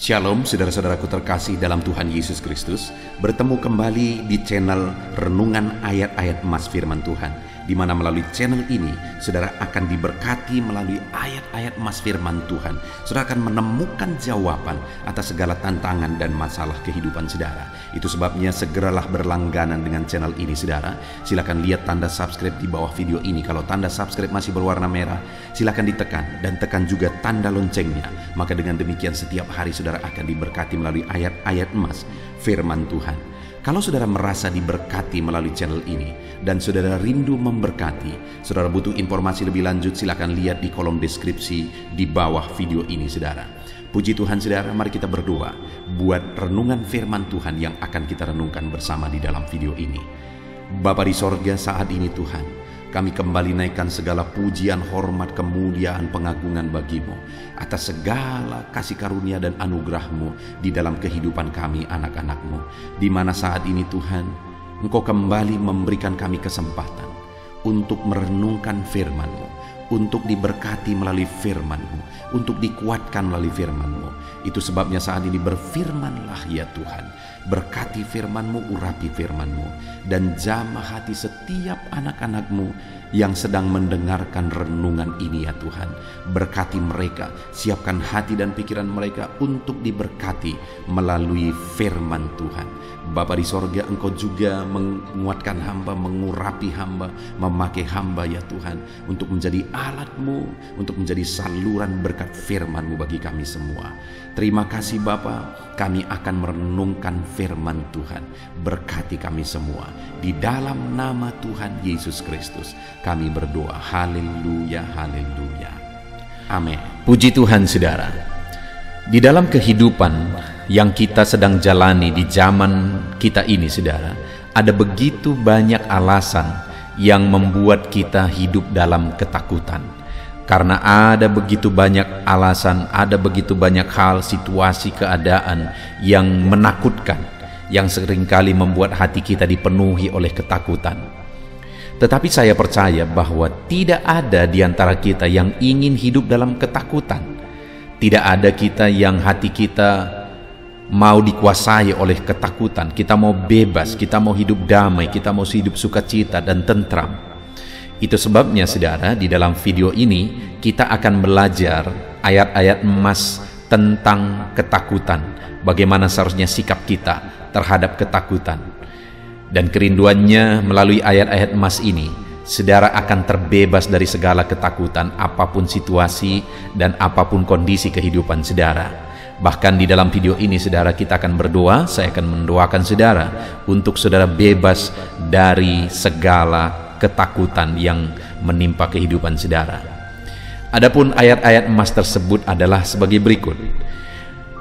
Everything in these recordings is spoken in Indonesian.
Shalom saudara-saudaraku terkasih dalam Tuhan Yesus Kristus. Bertemu kembali di channel Renungan Ayat-Ayat Emas Firman Tuhan, di mana melalui channel ini saudara akan diberkati melalui ayat-ayat emas firman Tuhan. Saudara akan menemukan jawaban atas segala tantangan dan masalah kehidupan saudara. Itu sebabnya segeralah berlangganan dengan channel ini saudara. Silakan lihat tanda subscribe di bawah video ini. Kalau tanda subscribe masih berwarna merah, silakan ditekan dan tekan juga tanda loncengnya. Maka dengan demikian setiap hari saudara akan diberkati melalui ayat-ayat emas firman Tuhan. Kalau saudara merasa diberkati melalui channel ini dan saudara rindu memberkati, saudara butuh informasi lebih lanjut, silakan lihat di kolom deskripsi di bawah video ini saudara. Puji Tuhan saudara, mari kita berdoa buat renungan firman Tuhan yang akan kita renungkan bersama di dalam video ini. Bapa di sorga, saat ini Tuhan, kami kembali naikkan segala pujian, hormat, kemuliaan, pengagungan bagimu atas segala kasih karunia dan anugerah-Mu di dalam kehidupan kami anak-anak-Mu, di mana saat ini Tuhan, Engkau kembali memberikan kami kesempatan untuk merenungkan firman-Mu, untuk diberkati melalui firman-Mu, untuk dikuatkan melalui firman-Mu. Itu sebabnya saat ini berfirmanlah ya Tuhan, berkati firman-Mu, urapi firman-Mu, dan jamah hati setiap anak-anak-Mu yang sedang mendengarkan renungan ini ya Tuhan. Berkati mereka, siapkan hati dan pikiran mereka untuk diberkati melalui firman Tuhan. Bapa di sorga, Engkau juga menguatkan hamba, mengurapi hamba, memakai hamba ya Tuhan, untuk menjadi alat-Mu, untuk menjadi saluran berkat firman-Mu bagi kami semua. Terima kasih Bapa, kami akan merenungkan firman Tuhan. Berkati kami semua. Di dalam nama Tuhan Yesus Kristus kami berdoa. Haleluya, haleluya. Amin. Puji Tuhan saudara. Di dalam kehidupan yang kita sedang jalani di zaman kita ini saudara, ada begitu banyak alasan yang membuat kita hidup dalam ketakutan. Karena ada begitu banyak alasan, ada begitu banyak hal, situasi, keadaan yang menakutkan, yang seringkali membuat hati kita dipenuhi oleh ketakutan. Tetapi saya percaya bahwa tidak ada di antara kita yang ingin hidup dalam ketakutan. Tidak ada kita yang hati kita mau dikuasai oleh ketakutan. Kita mau bebas, kita mau hidup damai, kita mau hidup sukacita dan tentram. Itu sebabnya saudara, di dalam video ini kita akan belajar ayat-ayat emas tentang ketakutan. Bagaimana seharusnya sikap kita terhadap ketakutan. Dan kerinduannya melalui ayat-ayat emas ini, saudara akan terbebas dari segala ketakutan, apapun situasi dan apapun kondisi kehidupan saudara. Bahkan di dalam video ini saudara, kita akan berdoa, saya akan mendoakan saudara untuk saudara bebas dari segala ketakutan yang menimpa kehidupan saudara. Adapun ayat-ayat emas tersebut adalah sebagai berikut.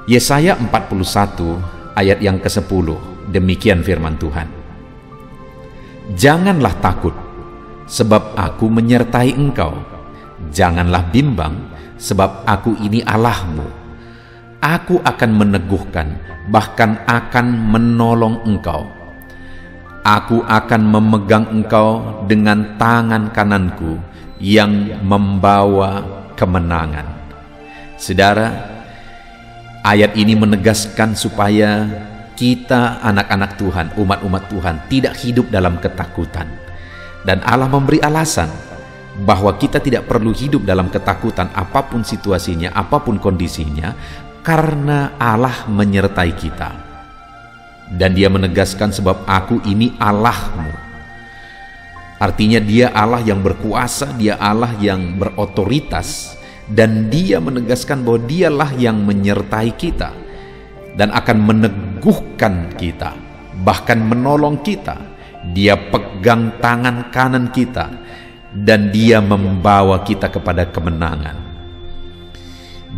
Yesaya 41 ayat yang ke-10, demikian firman Tuhan. Janganlah takut, sebab aku menyertai engkau. Janganlah bimbang, sebab aku ini Allahmu. Aku akan meneguhkan, bahkan akan menolong engkau. Aku akan memegang engkau dengan tangan kananku yang membawa kemenangan. Saudara, ayat ini menegaskan supaya kita anak-anak Tuhan, umat-umat Tuhan, tidak hidup dalam ketakutan. Dan Allah memberi alasan bahwa kita tidak perlu hidup dalam ketakutan apapun situasinya, apapun kondisinya, karena Allah menyertai kita. Dan dia menegaskan, sebab aku ini Allahmu. Artinya dia Allah yang berkuasa, dia Allah yang berotoritas, dan dia menegaskan bahwa dialah yang menyertai kita dan akan meneguhkan kita, bahkan menolong kita. Dia pegang tangan kanan kita dan dia membawa kita kepada kemenangan.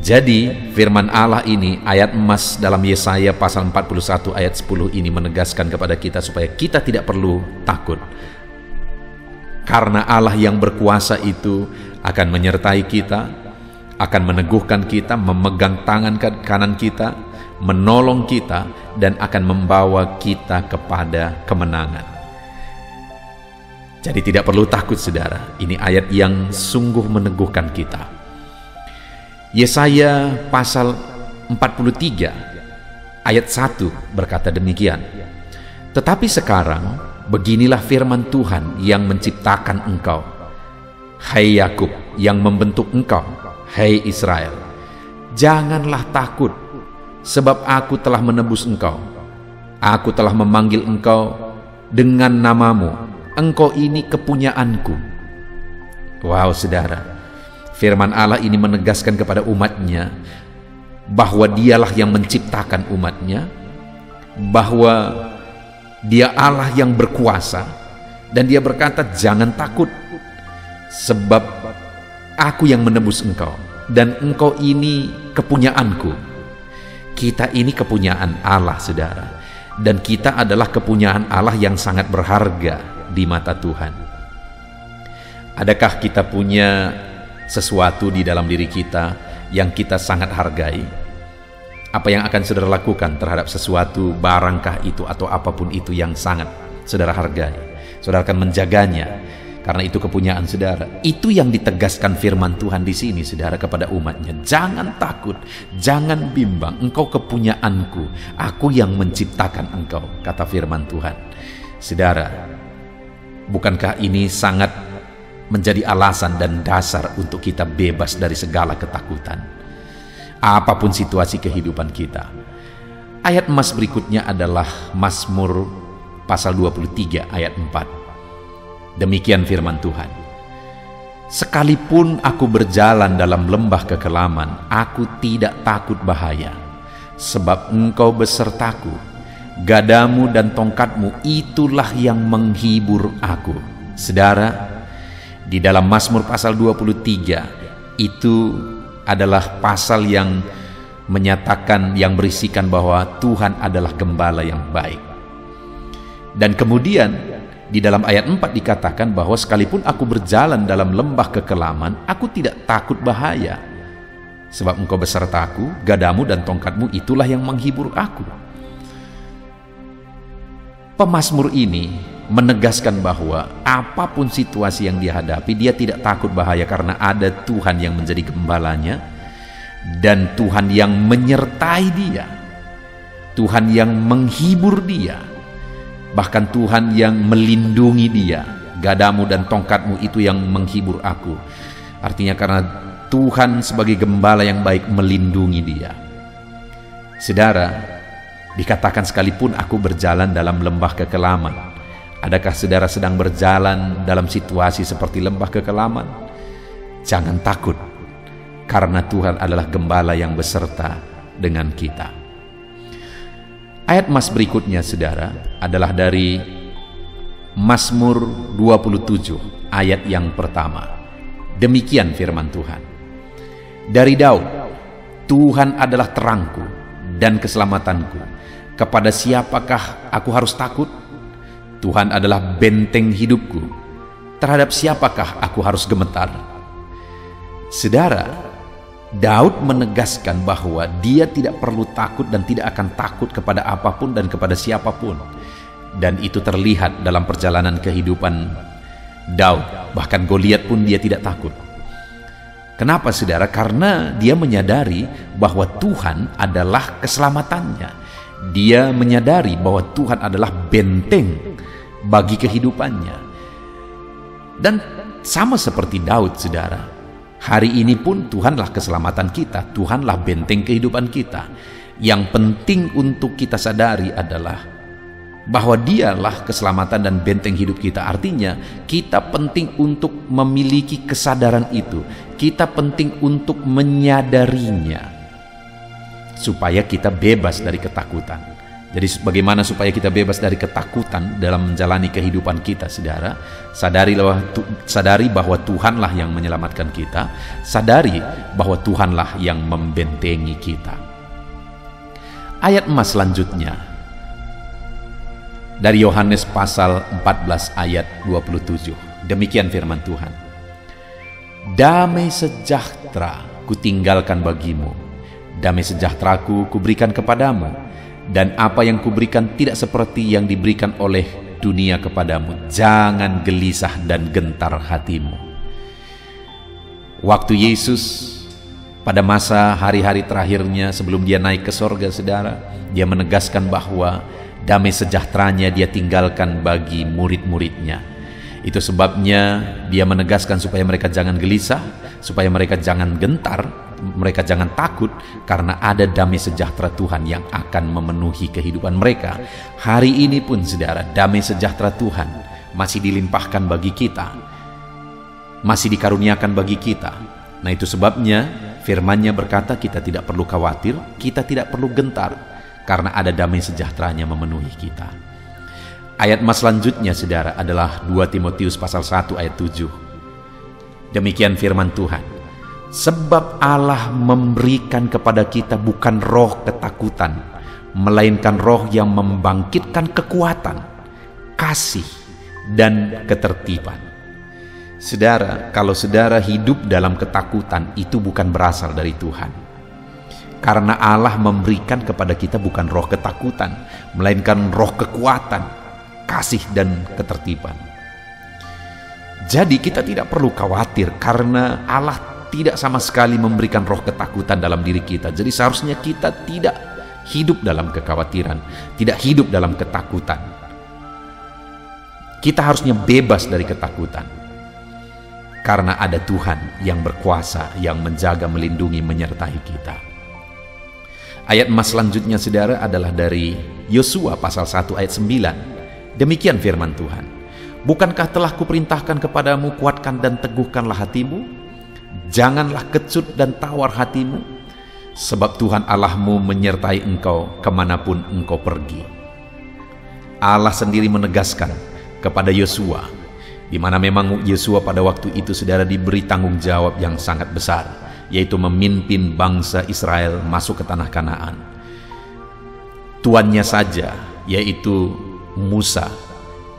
Jadi firman Allah ini, ayat emas dalam Yesaya pasal 41 ayat 10 ini menegaskan kepada kita supaya kita tidak perlu takut. Karena Allah yang berkuasa itu akan menyertai kita, akan meneguhkan kita, memegang tangan kanan kita, menolong kita, dan akan membawa kita kepada kemenangan. Jadi tidak perlu takut saudara, ini ayat yang sungguh meneguhkan kita. Yesaya pasal 43 ayat 1 berkata demikian, "Tetapi sekarang beginilah firman Tuhan yang menciptakan engkau, hai Yakub, yang membentuk engkau, hai Israel. Janganlah takut, sebab aku telah menebus engkau. Aku telah memanggil engkau dengan namamu. Engkau ini kepunyaanku." Wow, saudara, firman Allah ini menegaskan kepada umatnya bahwa dialah yang menciptakan umatnya, bahwa dia Allah yang berkuasa, dan dia berkata, "Jangan takut, sebab aku yang menebus engkau, dan engkau ini kepunyaanku." Kita ini kepunyaan Allah, saudara, dan kita adalah kepunyaan Allah yang sangat berharga di mata Tuhan. Adakah kita punya sesuatu di dalam diri kita yang kita sangat hargai? Apa yang akan saudara lakukan terhadap sesuatu, barangkah itu atau apapun itu yang sangat saudara hargai? Saudara akan menjaganya karena itu kepunyaan saudara. Itu yang ditegaskan firman Tuhan di sini, saudara, kepada umatnya. Jangan takut, jangan bimbang, engkau kepunyaanku, aku yang menciptakan engkau, kata firman Tuhan. Saudara, bukankah ini sangat menjadi alasan dan dasar untuk kita bebas dari segala ketakutan, apapun situasi kehidupan kita? Ayat emas berikutnya adalah Mazmur pasal 23 ayat 4. Demikian firman Tuhan, "Sekalipun aku berjalan dalam lembah kekelaman, aku tidak takut bahaya, sebab engkau besertaku, gadamu dan tongkatmu itulah yang menghibur aku." Saudara, di dalam Mazmur pasal 23 itu adalah pasal yang menyatakan, yang berisikan bahwa Tuhan adalah gembala yang baik. Dan kemudian di dalam ayat 4 dikatakan bahwa sekalipun aku berjalan dalam lembah kekelaman, aku tidak takut bahaya, sebab engkau besertaku, gadamu dan tongkatmu itulah yang menghibur aku. Pemazmur ini menegaskan bahwa apapun situasi yang dia hadapi, dia tidak takut bahaya karena ada Tuhan yang menjadi gembalanya, dan Tuhan yang menyertai dia, Tuhan yang menghibur dia, bahkan Tuhan yang melindungi dia. Gadamu dan tongkatmu itu yang menghibur aku. Artinya karena Tuhan sebagai gembala yang baik melindungi dia. Saudara, dikatakan sekalipun aku berjalan dalam lembah kekelaman. Adakah saudara sedang berjalan dalam situasi seperti lembah kekelaman? Jangan takut, karena Tuhan adalah gembala yang beserta dengan kita. Ayat emas berikutnya, saudara, adalah dari Mazmur 27 ayat yang pertama. Demikian firman Tuhan, "Dari Daud, Tuhan adalah terangku dan keselamatanku. Kepada siapakah aku harus takut? Tuhan adalah benteng hidupku. Terhadap siapakah aku harus gemetar?" Saudara, Daud menegaskan bahwa dia tidak perlu takut dan tidak akan takut kepada apapun dan kepada siapapun. Dan itu terlihat dalam perjalanan kehidupan Daud. Bahkan Goliat pun dia tidak takut. Kenapa, saudara? Karena dia menyadari bahwa Tuhan adalah keselamatannya. Dia menyadari bahwa Tuhan adalah benteng bagi kehidupannya. Dan sama seperti Daud, saudara, hari ini pun Tuhanlah keselamatan kita, Tuhanlah benteng kehidupan kita. Yang penting untuk kita sadari adalah bahwa dialah keselamatan dan benteng hidup kita. Artinya kita penting untuk memiliki kesadaran itu, kita penting untuk menyadarinya, supaya kita bebas dari ketakutan. Jadi bagaimana supaya kita bebas dari ketakutan dalam menjalani kehidupan kita, saudara? Sadari bahwa Tuhanlah yang menyelamatkan kita, sadari bahwa Tuhanlah yang membentengi kita. Ayat emas selanjutnya dari Yohanes pasal 14 ayat 27. Demikian firman Tuhan, "Damai sejahtera kutinggalkan bagimu, damai sejahteraku kuberikan kepadamu, dan apa yang kuberikan tidak seperti yang diberikan oleh dunia kepadamu. Jangan gelisah dan gentar hatimu." Waktu Yesus Pada masa hari-hari terakhirnya sebelum dia naik ke sorga, saudara, dia menegaskan bahwa damai sejahteranya dia tinggalkan bagi murid-muridnya. Itu sebabnya dia menegaskan supaya mereka jangan gelisah, supaya mereka jangan gentar, mereka jangan takut, karena ada damai sejahtera Tuhan yang akan memenuhi kehidupan mereka. Hari ini pun, saudara, damai sejahtera Tuhan masih dilimpahkan bagi kita, masih dikaruniakan bagi kita. Nah, itu sebabnya firman-Nya berkata kita tidak perlu khawatir, kita tidak perlu gentar, karena ada damai sejahteranya memenuhi kita. Ayat mas selanjutnya, saudara, adalah 2 Timotius pasal 1 ayat 7. Demikian firman Tuhan. Sebab Allah memberikan kepada kita bukan roh ketakutan, melainkan roh yang membangkitkan kekuatan, kasih, dan ketertiban. Saudara, kalau saudara hidup dalam ketakutan, itu bukan berasal dari Tuhan. Karena Allah memberikan kepada kita bukan roh ketakutan, melainkan roh kekuatan, kasih, dan ketertiban. Jadi kita tidak perlu khawatir, karena Allah tidak sama sekali memberikan roh ketakutan dalam diri kita. Jadi seharusnya kita tidak hidup dalam kekhawatiran, tidak hidup dalam ketakutan. Kita harusnya bebas dari ketakutan. Karena ada Tuhan yang berkuasa, yang menjaga, melindungi, menyertai kita. Ayat mas selanjutnya, saudara, adalah dari Yosua pasal 1 ayat 9. Demikian firman Tuhan. Bukankah telah kuperintahkan kepadamu, kuatkan dan teguhkanlah hatimu? Janganlah kecut dan tawar hatimu, sebab Tuhan Allahmu menyertai engkau kemanapun engkau pergi. Allah sendiri menegaskan kepada Yosua, di mana memang Yosua pada waktu itu, saudara, diberi tanggung jawab yang sangat besar, yaitu memimpin bangsa Israel masuk ke tanah Kanaan. Tuannya saja, yaitu Musa,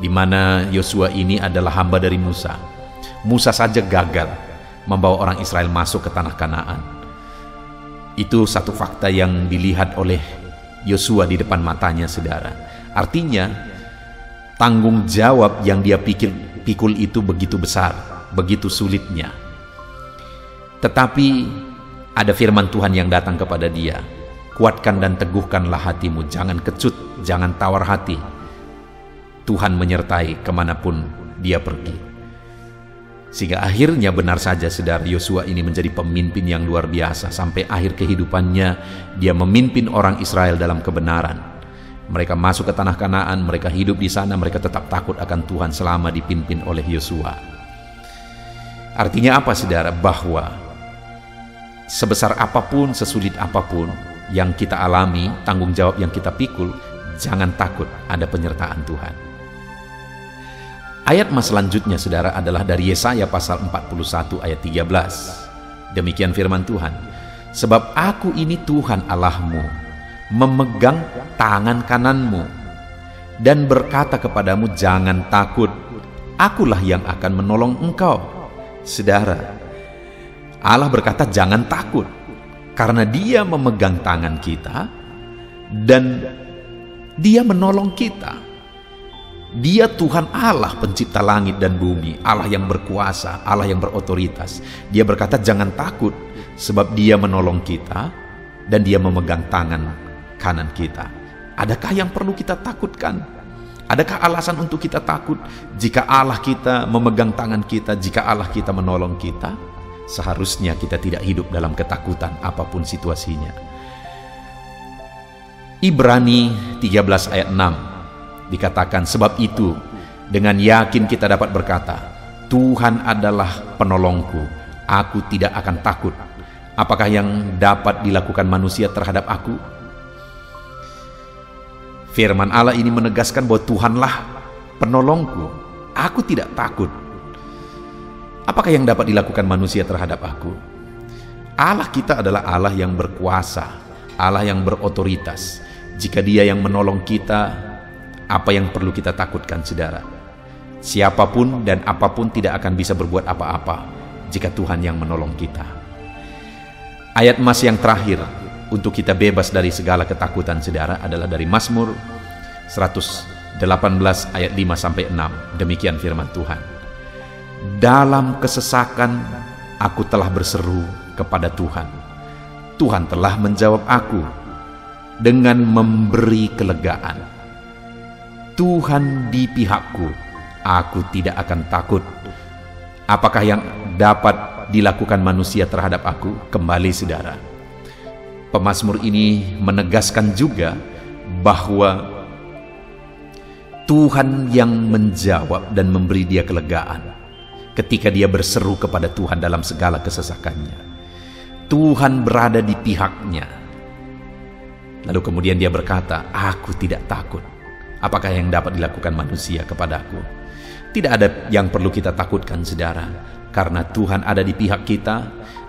di mana Yosua ini adalah hamba dari Musa. Musa saja gagal membawa orang Israel masuk ke tanah Kanaan. Itu satu fakta yang dilihat oleh Yosua di depan matanya, saudara. Artinya, tanggung jawab yang dia pikul itu begitu besar, begitu sulitnya. Tetapi ada firman Tuhan yang datang kepada dia. Kuatkan dan teguhkanlah hatimu, jangan kecut, jangan tawar hati. Tuhan menyertai kemanapun dia pergi. Sehingga akhirnya benar saja, saudara, Yosua ini menjadi pemimpin yang luar biasa. Sampai akhir kehidupannya dia memimpin orang Israel dalam kebenaran. Mereka masuk ke tanah Kanaan, mereka hidup di sana, mereka tetap takut akan Tuhan selama dipimpin oleh Yosua. Artinya apa, saudara? Bahwa sebesar apapun, sesulit apapun yang kita alami, tanggung jawab yang kita pikul, jangan takut, ada penyertaan Tuhan. Ayat mas selanjutnya, saudara, adalah dari Yesaya pasal 41 ayat 13. Demikian firman Tuhan. Sebab aku ini Tuhan Allahmu, memegang tangan kananmu dan berkata kepadamu, jangan takut, akulah yang akan menolong engkau. Saudara, Allah berkata jangan takut, karena dia memegang tangan kita dan dia menolong kita. Dia Tuhan Allah pencipta langit dan bumi, Allah yang berkuasa, Allah yang berotoritas. Dia berkata jangan takut, sebab dia menolong kita dan dia memegang tangan kanan kita. Adakah yang perlu kita takutkan? Adakah alasan untuk kita takut jika Allah kita memegang tangan kita, jika Allah kita menolong kita? Seharusnya kita tidak hidup dalam ketakutan apapun situasinya. Ibrani 13 ayat 6 dikatakan, sebab itu dengan yakin kita dapat berkata, Tuhan adalah penolongku, aku tidak akan takut. Apakah yang dapat dilakukan manusia terhadap aku? Firman Allah ini menegaskan bahwa Tuhanlah penolongku, aku tidak takut. Apakah yang dapat dilakukan manusia terhadap aku? Allah kita adalah Allah yang berkuasa, Allah yang berotoritas. Jika Dia yang menolong kita, apa yang perlu kita takutkan, saudara? Siapapun dan apapun tidak akan bisa berbuat apa-apa jika Tuhan yang menolong kita. Ayat mas yang terakhir untuk kita bebas dari segala ketakutan, saudara, adalah dari Mazmur 118 ayat 5-6. Demikian firman Tuhan. Dalam kesesakan aku telah berseru kepada Tuhan. Tuhan telah menjawab aku dengan memberi kelegaan. Tuhan di pihakku, aku tidak akan takut. Apakah yang dapat dilakukan manusia terhadap aku? Kembali saudara, pemazmur ini menegaskan juga bahwa Tuhan yang menjawab dan memberi dia kelegaan ketika dia berseru kepada Tuhan dalam segala kesesakannya. Tuhan berada di pihaknya. Lalu kemudian dia berkata, aku tidak takut. Apakah yang dapat dilakukan manusia kepadaku? Tidak ada yang perlu kita takutkan saudara, karena Tuhan ada di pihak kita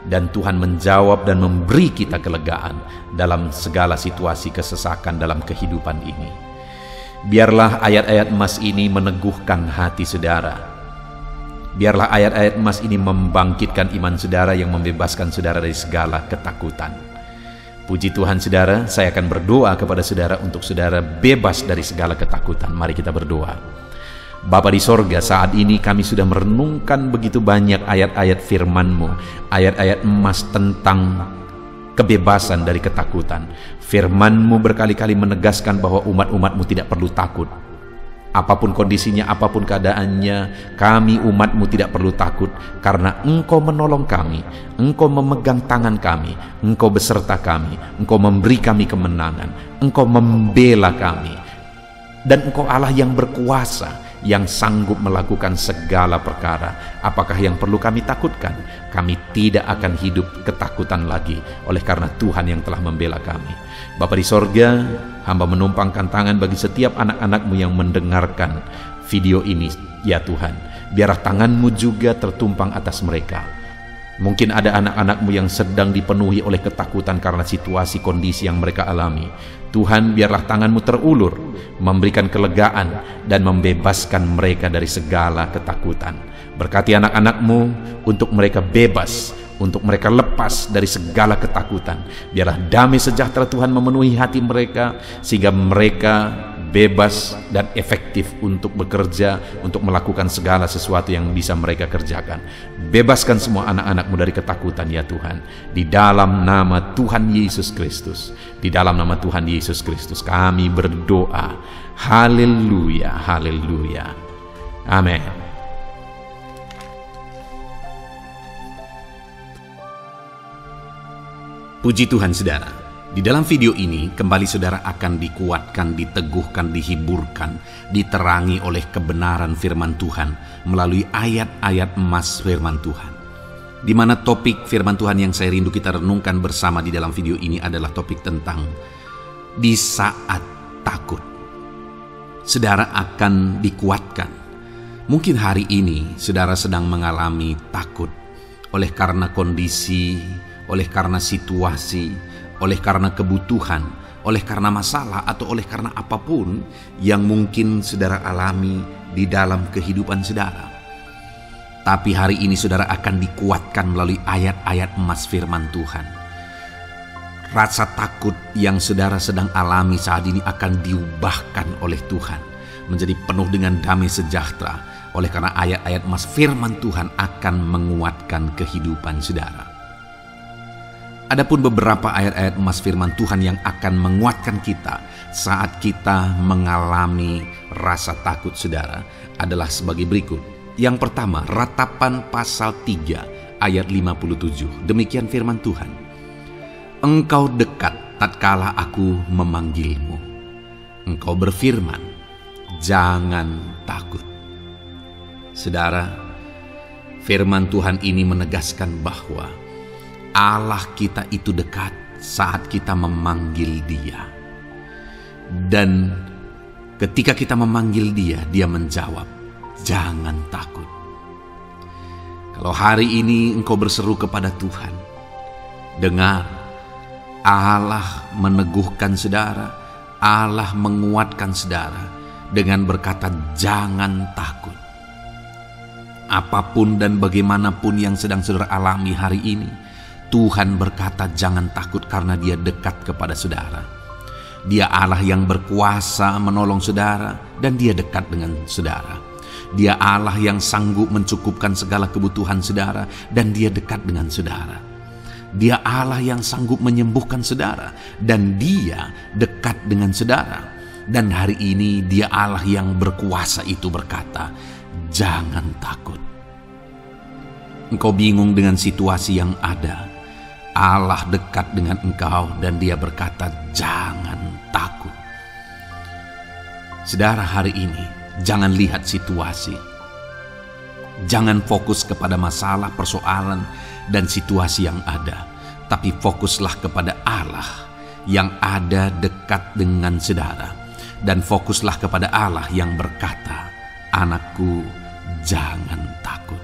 dan Tuhan menjawab dan memberi kita kelegaan dalam segala situasi kesesakan dalam kehidupan ini. Biarlah ayat-ayat emas ini meneguhkan hati saudara. Biarlah ayat-ayat emas ini membangkitkan iman saudara yang membebaskan saudara dari segala ketakutan. Puji Tuhan saudara, saya akan berdoa kepada saudara untuk saudara bebas dari segala ketakutan. Mari kita berdoa. Bapa di sorga, saat ini kami sudah merenungkan begitu banyak ayat-ayat firman-Mu, ayat-ayat emas tentang kebebasan dari ketakutan. Firman-Mu berkali-kali menegaskan bahwa umat-umat-Mu tidak perlu takut. Apapun kondisinya, apapun keadaannya, kami umat-Mu tidak perlu takut, karena Engkau menolong kami, Engkau memegang tangan kami, Engkau beserta kami, Engkau memberi kami kemenangan, Engkau membela kami, dan Engkau Allah yang berkuasa, yang sanggup melakukan segala perkara. Apakah yang perlu kami takutkan? Kami tidak akan hidup ketakutan lagi, oleh karena Tuhan yang telah membela kami. Bapa di sorga, hamba menumpangkan tangan bagi setiap anak-anak-Mu yang mendengarkan video ini, ya Tuhan. Biarlah tangan-Mu juga tertumpang atas mereka. Mungkin ada anak-anak-Mu yang sedang dipenuhi oleh ketakutan karena situasi kondisi yang mereka alami. Tuhan, biarlah tangan-Mu terulur, memberikan kelegaan dan membebaskan mereka dari segala ketakutan. Berkati anak-anak-Mu untuk mereka bebas, untuk mereka lepas dari segala ketakutan. Biarlah damai sejahtera Tuhan memenuhi hati mereka, sehingga mereka bebas dan efektif untuk bekerja, untuk melakukan segala sesuatu yang bisa mereka kerjakan. Bebaskan semua anak-anak-Mu dari ketakutan, ya Tuhan. Di dalam nama Tuhan Yesus Kristus, di dalam nama Tuhan Yesus Kristus kami berdoa. Haleluya, haleluya. Amin. Puji Tuhan saudara, di dalam video ini kembali saudara akan dikuatkan, diteguhkan, dihiburkan, diterangi oleh kebenaran firman Tuhan melalui ayat-ayat emas firman Tuhan. Di mana topik firman Tuhan yang saya rindu kita renungkan bersama di dalam video ini adalah topik tentang di saat takut. Saudara akan dikuatkan. Mungkin hari ini saudara sedang mengalami takut oleh karena kondisi, oleh karena situasi, oleh karena kebutuhan, oleh karena masalah, atau oleh karena apapun yang mungkin saudara alami di dalam kehidupan saudara. Tapi hari ini saudara akan dikuatkan melalui ayat-ayat emas firman Tuhan. Rasa takut yang saudara sedang alami saat ini akan diubahkan oleh Tuhan menjadi penuh dengan damai sejahtera, oleh karena ayat-ayat emas firman Tuhan akan menguatkan kehidupan saudara. Adapun beberapa ayat-ayat emas firman Tuhan yang akan menguatkan kita saat kita mengalami rasa takut saudara adalah sebagai berikut. Yang pertama, Ratapan pasal 3 ayat 57. Demikian firman Tuhan. Engkau dekat tatkala aku memanggilmu. Engkau berfirman, jangan takut. Saudara, firman Tuhan ini menegaskan bahwa Allah kita itu dekat saat kita memanggil Dia. Dan ketika kita memanggil Dia, Dia menjawab, jangan takut. Kalau hari ini engkau berseru kepada Tuhan, dengar, Allah meneguhkan saudara, Allah menguatkan saudara dengan berkata, jangan takut. Apapun dan bagaimanapun yang sedang saudara alami hari ini, Tuhan berkata jangan takut karena Dia dekat kepada saudara. Dia Allah yang berkuasa menolong saudara dan Dia dekat dengan saudara. Dia Allah yang sanggup mencukupkan segala kebutuhan saudara dan Dia dekat dengan saudara. Dia Allah yang sanggup menyembuhkan saudara, dan Dia dekat dengan saudara. Dan hari ini Dia Allah yang berkuasa itu berkata, jangan takut. Engkau bingung dengan situasi yang ada. Allah dekat dengan engkau dan Dia berkata, jangan takut. Saudara, hari ini jangan lihat situasi. Jangan fokus kepada masalah, persoalan, dan situasi yang ada. Tapi fokuslah kepada Allah yang ada dekat dengan saudara. Dan fokuslah kepada Allah yang berkata, anakku, jangan takut.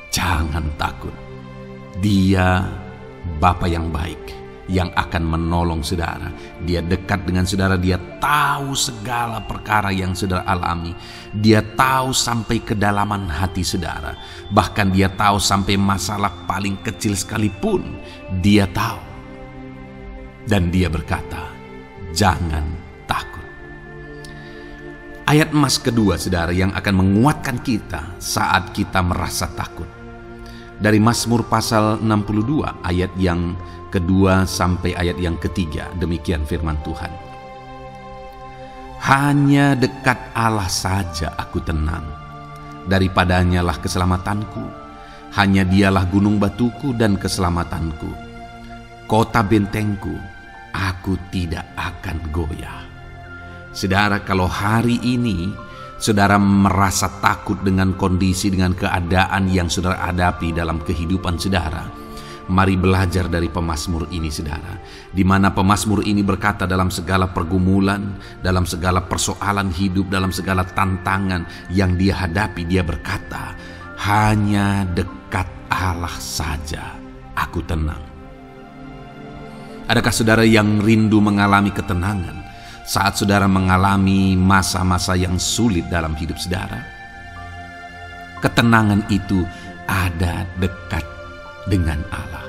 Jangan takut. Dia Bapa yang baik, yang akan menolong saudara. Dia dekat dengan saudara. Dia tahu segala perkara yang saudara alami. Dia tahu sampai kedalaman hati saudara. Bahkan Dia tahu sampai masalah paling kecil sekalipun. Dia tahu. Dan Dia berkata, jangan takut. Ayat emas kedua, saudara, yang akan menguatkan kita saat kita merasa takut. Dari Mazmur pasal 62 ayat yang kedua sampai ayat yang ketiga, demikian firman Tuhan. Hanya dekat Allah saja aku tenang, daripadanya lah keselamatanku. Hanya Dialah gunung batuku dan keselamatanku, kota bentengku, aku tidak akan goyah. Saudara, kalau hari ini saudara merasa takut dengan kondisi, dengan keadaan yang saudara hadapi dalam kehidupan saudara, mari belajar dari pemazmur ini, saudara. Di mana pemazmur ini berkata, dalam segala pergumulan, dalam segala persoalan hidup, dalam segala tantangan yang dia hadapi, dia berkata, hanya dekat Allah saja aku tenang. Adakah saudara yang rindu mengalami ketenangan saat saudara mengalami masa-masa yang sulit dalam hidup saudara? Ketenangan itu ada dekat dengan Allah.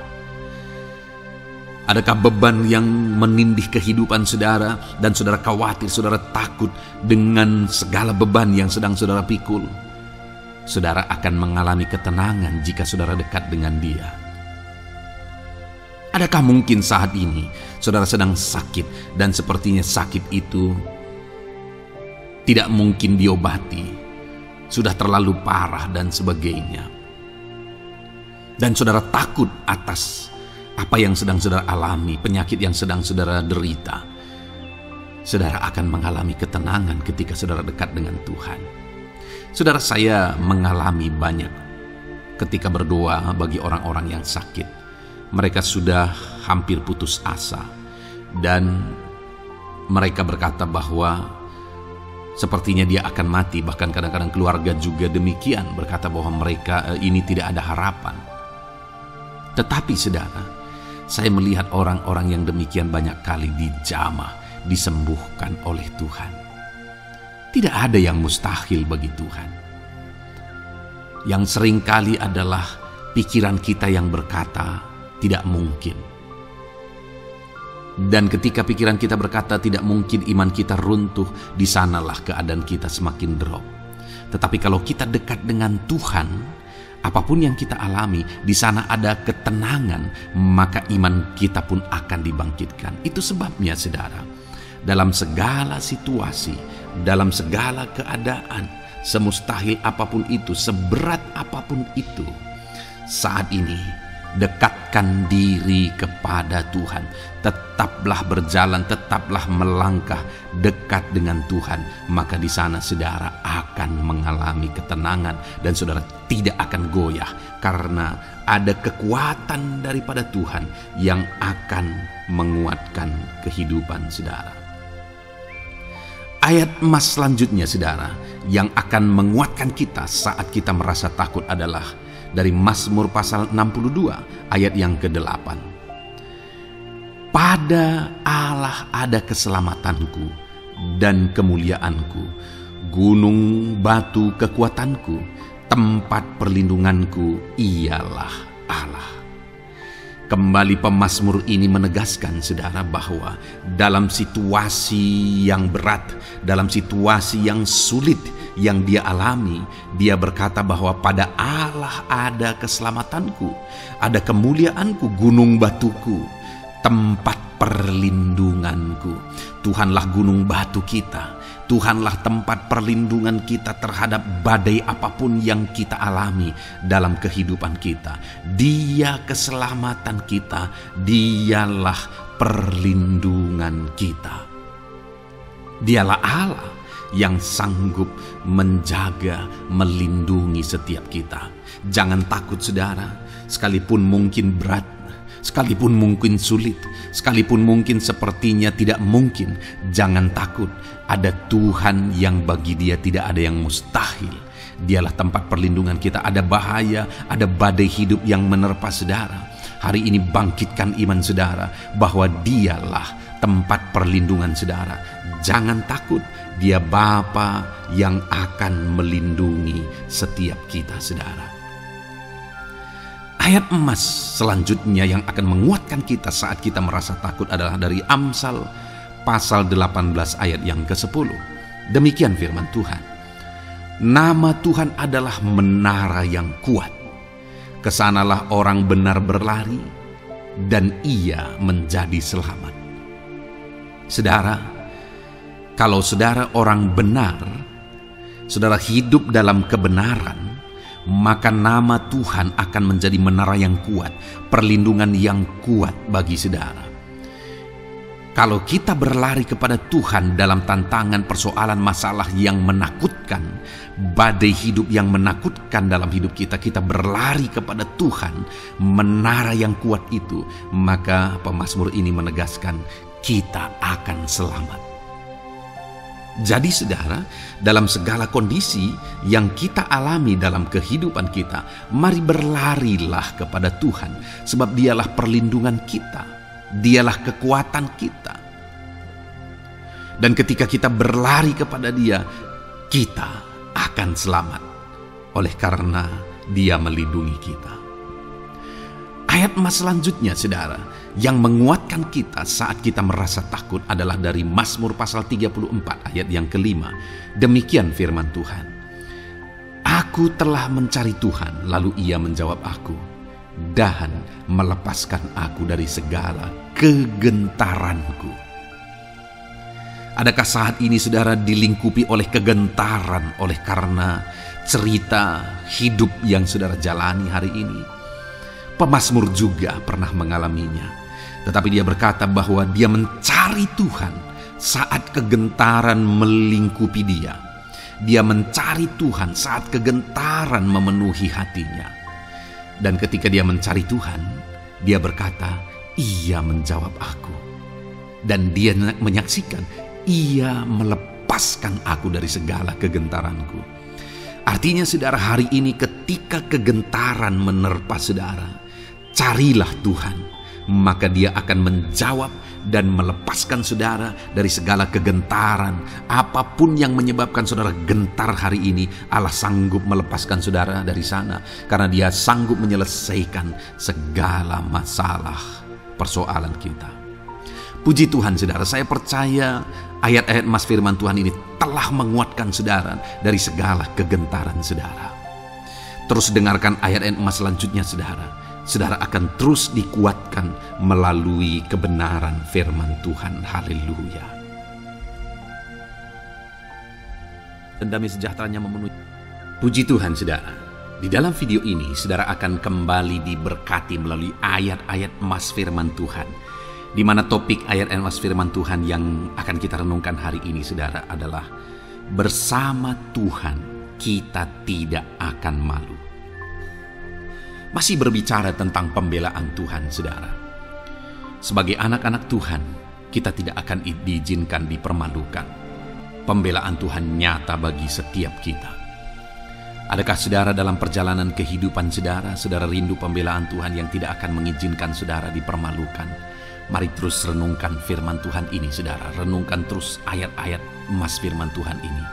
Adakah beban yang menindih kehidupan saudara dan saudara khawatir, saudara takut dengan segala beban yang sedang saudara pikul? Saudara akan mengalami ketenangan jika saudara dekat dengan Dia. Adakah mungkin saat ini saudara sedang sakit dan sepertinya sakit itu tidak mungkin diobati, sudah terlalu parah dan sebagainya, dan saudara takut atas apa yang sedang saudara alami, penyakit yang sedang saudara derita? Saudara akan mengalami ketenangan ketika saudara dekat dengan Tuhan. Saudara, saya mengalami banyak ketika berdoa bagi orang-orang yang sakit. Mereka sudah hampir putus asa, dan mereka berkata bahwa sepertinya dia akan mati. Bahkan kadang-kadang keluarga juga demikian, berkata bahwa mereka ini tidak ada harapan. Tetapi saudara, saya melihat orang-orang yang demikian banyak kali dijamah, disembuhkan oleh Tuhan. Tidak ada yang mustahil bagi Tuhan. Yang seringkali adalah pikiran kita yang berkata tidak mungkin. Dan ketika pikiran kita berkata tidak mungkin, iman kita runtuh, di sanalah keadaan kita semakin drop. Tetapi kalau kita dekat dengan Tuhan, apapun yang kita alami, di sana ada ketenangan, maka iman kita pun akan dibangkitkan. Itu sebabnya saudara, dalam segala situasi, dalam segala keadaan, semustahil apapun itu, seberat apapun itu, saat ini dekatkan diri kepada Tuhan. Tetaplah berjalan, tetaplah melangkah dekat dengan Tuhan. Maka di sana saudara akan mengalami ketenangan dan saudara tidak akan goyah, karena ada kekuatan daripada Tuhan yang akan menguatkan kehidupan saudara. Ayat emas selanjutnya saudara yang akan menguatkan kita saat kita merasa takut adalah dari Mazmur pasal 62 ayat yang ke-8. Pada Allah ada keselamatanku dan kemuliaanku, gunung batu kekuatanku, tempat perlindunganku ialah Allah. Kembali pemazmur ini menegaskan saudara bahwa dalam situasi yang berat, dalam situasi yang sulit yang dia alami, dia berkata bahwa pada Allah ada keselamatanku, ada kemuliaanku, gunung batuku, tempat perlindunganku. Tuhanlah gunung batu kita. Tuhanlah tempat perlindungan kita terhadap badai apapun yang kita alami dalam kehidupan kita. Dia keselamatan kita, dialah perlindungan kita. Dialah Allah yang sanggup menjaga, melindungi setiap kita. Jangan takut saudara, sekalipun mungkin berat, sekalipun mungkin sulit, sekalipun mungkin sepertinya tidak mungkin, jangan takut. Ada Tuhan yang bagi dia tidak ada yang mustahil. Dialah tempat perlindungan kita. Ada bahaya, ada badai hidup yang menerpa saudara. Hari ini bangkitkan iman saudara bahwa dialah tempat perlindungan saudara. Jangan takut, dia Bapa yang akan melindungi setiap kita saudara. Ayat emas selanjutnya yang akan menguatkan kita saat kita merasa takut adalah dari Amsal pasal 18 ayat yang ke-10. Demikian firman Tuhan. Nama Tuhan adalah menara yang kuat. Kesanalah orang benar berlari dan ia menjadi selamat. Saudara, kalau saudara orang benar, saudara hidup dalam kebenaran, maka nama Tuhan akan menjadi menara yang kuat, perlindungan yang kuat bagi saudara. Kalau kita berlari kepada Tuhan dalam tantangan, persoalan, masalah yang menakutkan, badai hidup yang menakutkan dalam hidup kita, kita berlari kepada Tuhan, menara yang kuat itu, maka pemazmur ini menegaskan kita akan selamat. Jadi saudara, dalam segala kondisi yang kita alami dalam kehidupan kita, mari berlarilah kepada Tuhan, sebab dialah perlindungan kita. Dialah kekuatan kita. Dan ketika kita berlari kepada dia, kita akan selamat. Oleh karena dia melindungi kita. Ayat emas selanjutnya saudara, yang menguatkan kita saat kita merasa takut adalah dari Mazmur pasal 34 ayat yang kelima. Demikian firman Tuhan. Aku telah mencari Tuhan, lalu ia menjawab aku dan melepaskan aku dari segala kegentaranku. Adakah saat ini saudara dilingkupi oleh kegentaran oleh karena cerita hidup yang saudara jalani hari ini? Pemazmur juga pernah mengalaminya. Tetapi dia berkata bahwa dia mencari Tuhan saat kegentaran melingkupi dia. Dia mencari Tuhan saat kegentaran memenuhi hatinya. Dan ketika dia mencari Tuhan, dia berkata, ia menjawab aku. Dan dia menyaksikan, ia melepaskan aku dari segala kegentaranku. Artinya saudara, hari ini ketika kegentaran menerpa saudara, carilah Tuhan, maka dia akan menjawab dan melepaskan saudara dari segala kegentaran. Apapun yang menyebabkan saudara gentar hari ini, Allah sanggup melepaskan saudara dari sana, karena dia sanggup menyelesaikan segala masalah persoalan kita. Puji Tuhan saudara, saya percaya ayat-ayat emas firman Tuhan ini telah menguatkan saudara dari segala kegentaran saudara. Terus dengarkan ayat-ayat emas selanjutnya saudara. Saudara akan terus dikuatkan melalui kebenaran firman Tuhan. Haleluya. Dan damai sejahteranya memenuhi. Puji Tuhan saudara. Di dalam video ini saudara akan kembali diberkati melalui ayat-ayat emas firman Tuhan. Di mana topik ayat emas firman Tuhan yang akan kita renungkan hari ini saudara adalah bersama Tuhan kita tidak akan malu. Masih berbicara tentang pembelaan Tuhan saudara. Sebagai anak-anak Tuhan, kita tidak akan diizinkan dipermalukan. Pembelaan Tuhan nyata bagi setiap kita. Adakah saudara dalam perjalanan kehidupan saudara, saudara rindu pembelaan Tuhan yang tidak akan mengizinkan saudara dipermalukan? Mari terus renungkan firman Tuhan ini saudara. Renungkan terus ayat-ayat emas firman Tuhan ini.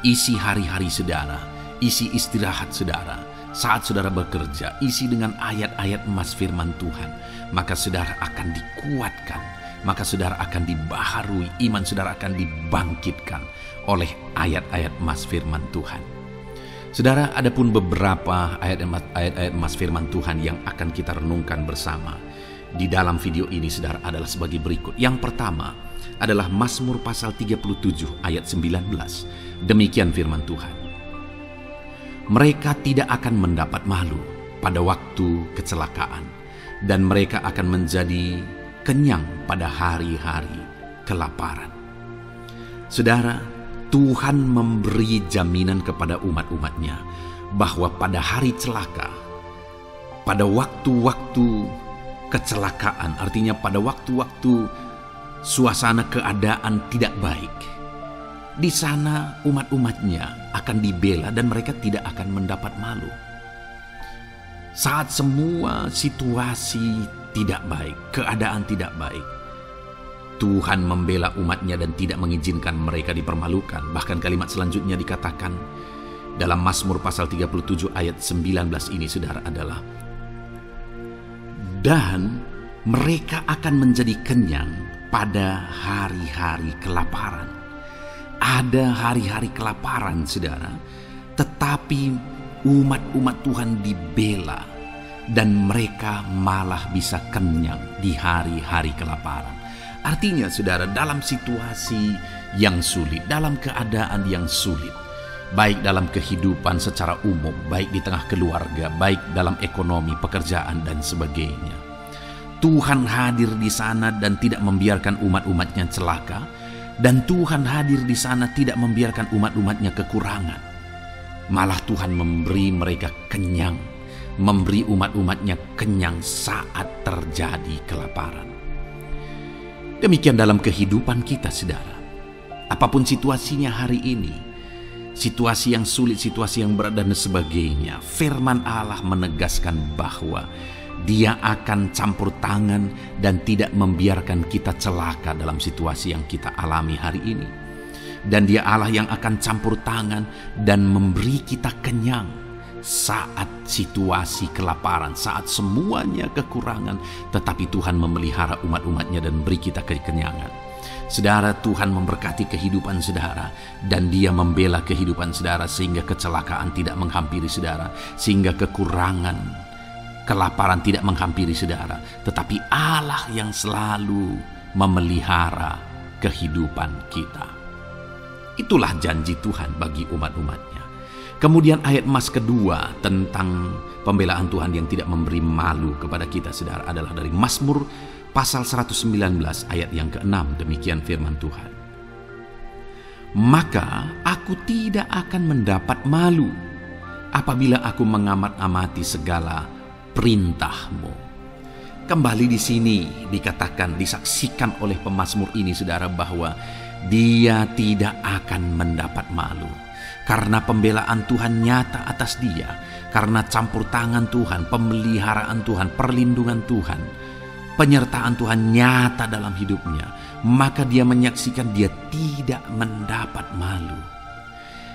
Isi hari-hari saudara, isi istirahat saudara, Saat saudara bekerja, isi dengan ayat-ayat emas firman Tuhan, maka saudara akan dikuatkan, maka saudara akan dibaharui, iman saudara akan dibangkitkan oleh ayat-ayat emas firman Tuhan. Saudara, ada pun beberapa ayat-ayat emas firman Tuhan yang akan kita renungkan bersama di dalam video ini, saudara, adalah sebagai berikut. Yang pertama adalah Mazmur pasal 37 ayat 19. Demikian firman Tuhan. Mereka tidak akan mendapat malu pada waktu kecelakaan, dan mereka akan menjadi kenyang pada hari-hari kelaparan. Saudara, Tuhan memberi jaminan kepada umat-umatnya bahwa pada hari celaka, pada waktu-waktu kecelakaan, artinya pada waktu-waktu suasana keadaan tidak baik, di sana umat-umatnya akan dibela dan mereka tidak akan mendapat malu. Saat semua situasi tidak baik, keadaan tidak baik, Tuhan membela umatnya dan tidak mengizinkan mereka dipermalukan. Bahkan kalimat selanjutnya dikatakan dalam Mazmur pasal 37 ayat 19 ini, saudara, adalah dan mereka akan menjadi kenyang pada hari-hari kelaparan. Ada hari-hari kelaparan, saudara, tetapi umat-umat Tuhan dibela dan mereka malah bisa kenyang di hari-hari kelaparan. Artinya, saudara, dalam situasi yang sulit, dalam keadaan yang sulit, baik dalam kehidupan secara umum, baik di tengah keluarga, baik dalam ekonomi, pekerjaan, dan sebagainya, Tuhan hadir di sana dan tidak membiarkan umat-umatnya celaka, dan Tuhan hadir di sana tidak membiarkan umat-umatnya kekurangan. Malah Tuhan memberi mereka kenyang, memberi umat-umatnya kenyang saat terjadi kelaparan. Demikian dalam kehidupan kita, saudara. Apapun situasinya hari ini, situasi yang sulit, situasi yang berat, dan sebagainya, firman Allah menegaskan bahwa Dia akan campur tangan dan tidak membiarkan kita celaka dalam situasi yang kita alami hari ini. Dan Dia Allah yang akan campur tangan dan memberi kita kenyang saat situasi kelaparan, saat semuanya kekurangan, tetapi Tuhan memelihara umat-umatnya dan beri kita kekenyangan. Saudara, Tuhan memberkati kehidupan saudara, dan Dia membela kehidupan saudara sehingga kecelakaan tidak menghampiri saudara, sehingga kekurangan, kelaparan tidak menghampiri saudara, tetapi Allah yang selalu memelihara kehidupan kita. Itulah janji Tuhan bagi umat-umatnya. Kemudian ayat emas kedua tentang pembelaan Tuhan yang tidak memberi malu kepada kita, saudara, adalah dari Mazmur pasal 119 ayat yang ke-6. Demikian firman Tuhan. Maka aku tidak akan mendapat malu apabila aku mengamat-amati segala perintah-Mu. Kembali di sini dikatakan, disaksikan oleh pemazmur ini, saudara, bahwa dia tidak akan mendapat malu. Karena pembelaan Tuhan nyata atas dia, karena campur tangan Tuhan, pemeliharaan Tuhan, perlindungan Tuhan, penyertaan Tuhan nyata dalam hidupnya, maka dia menyaksikan dia tidak mendapat malu.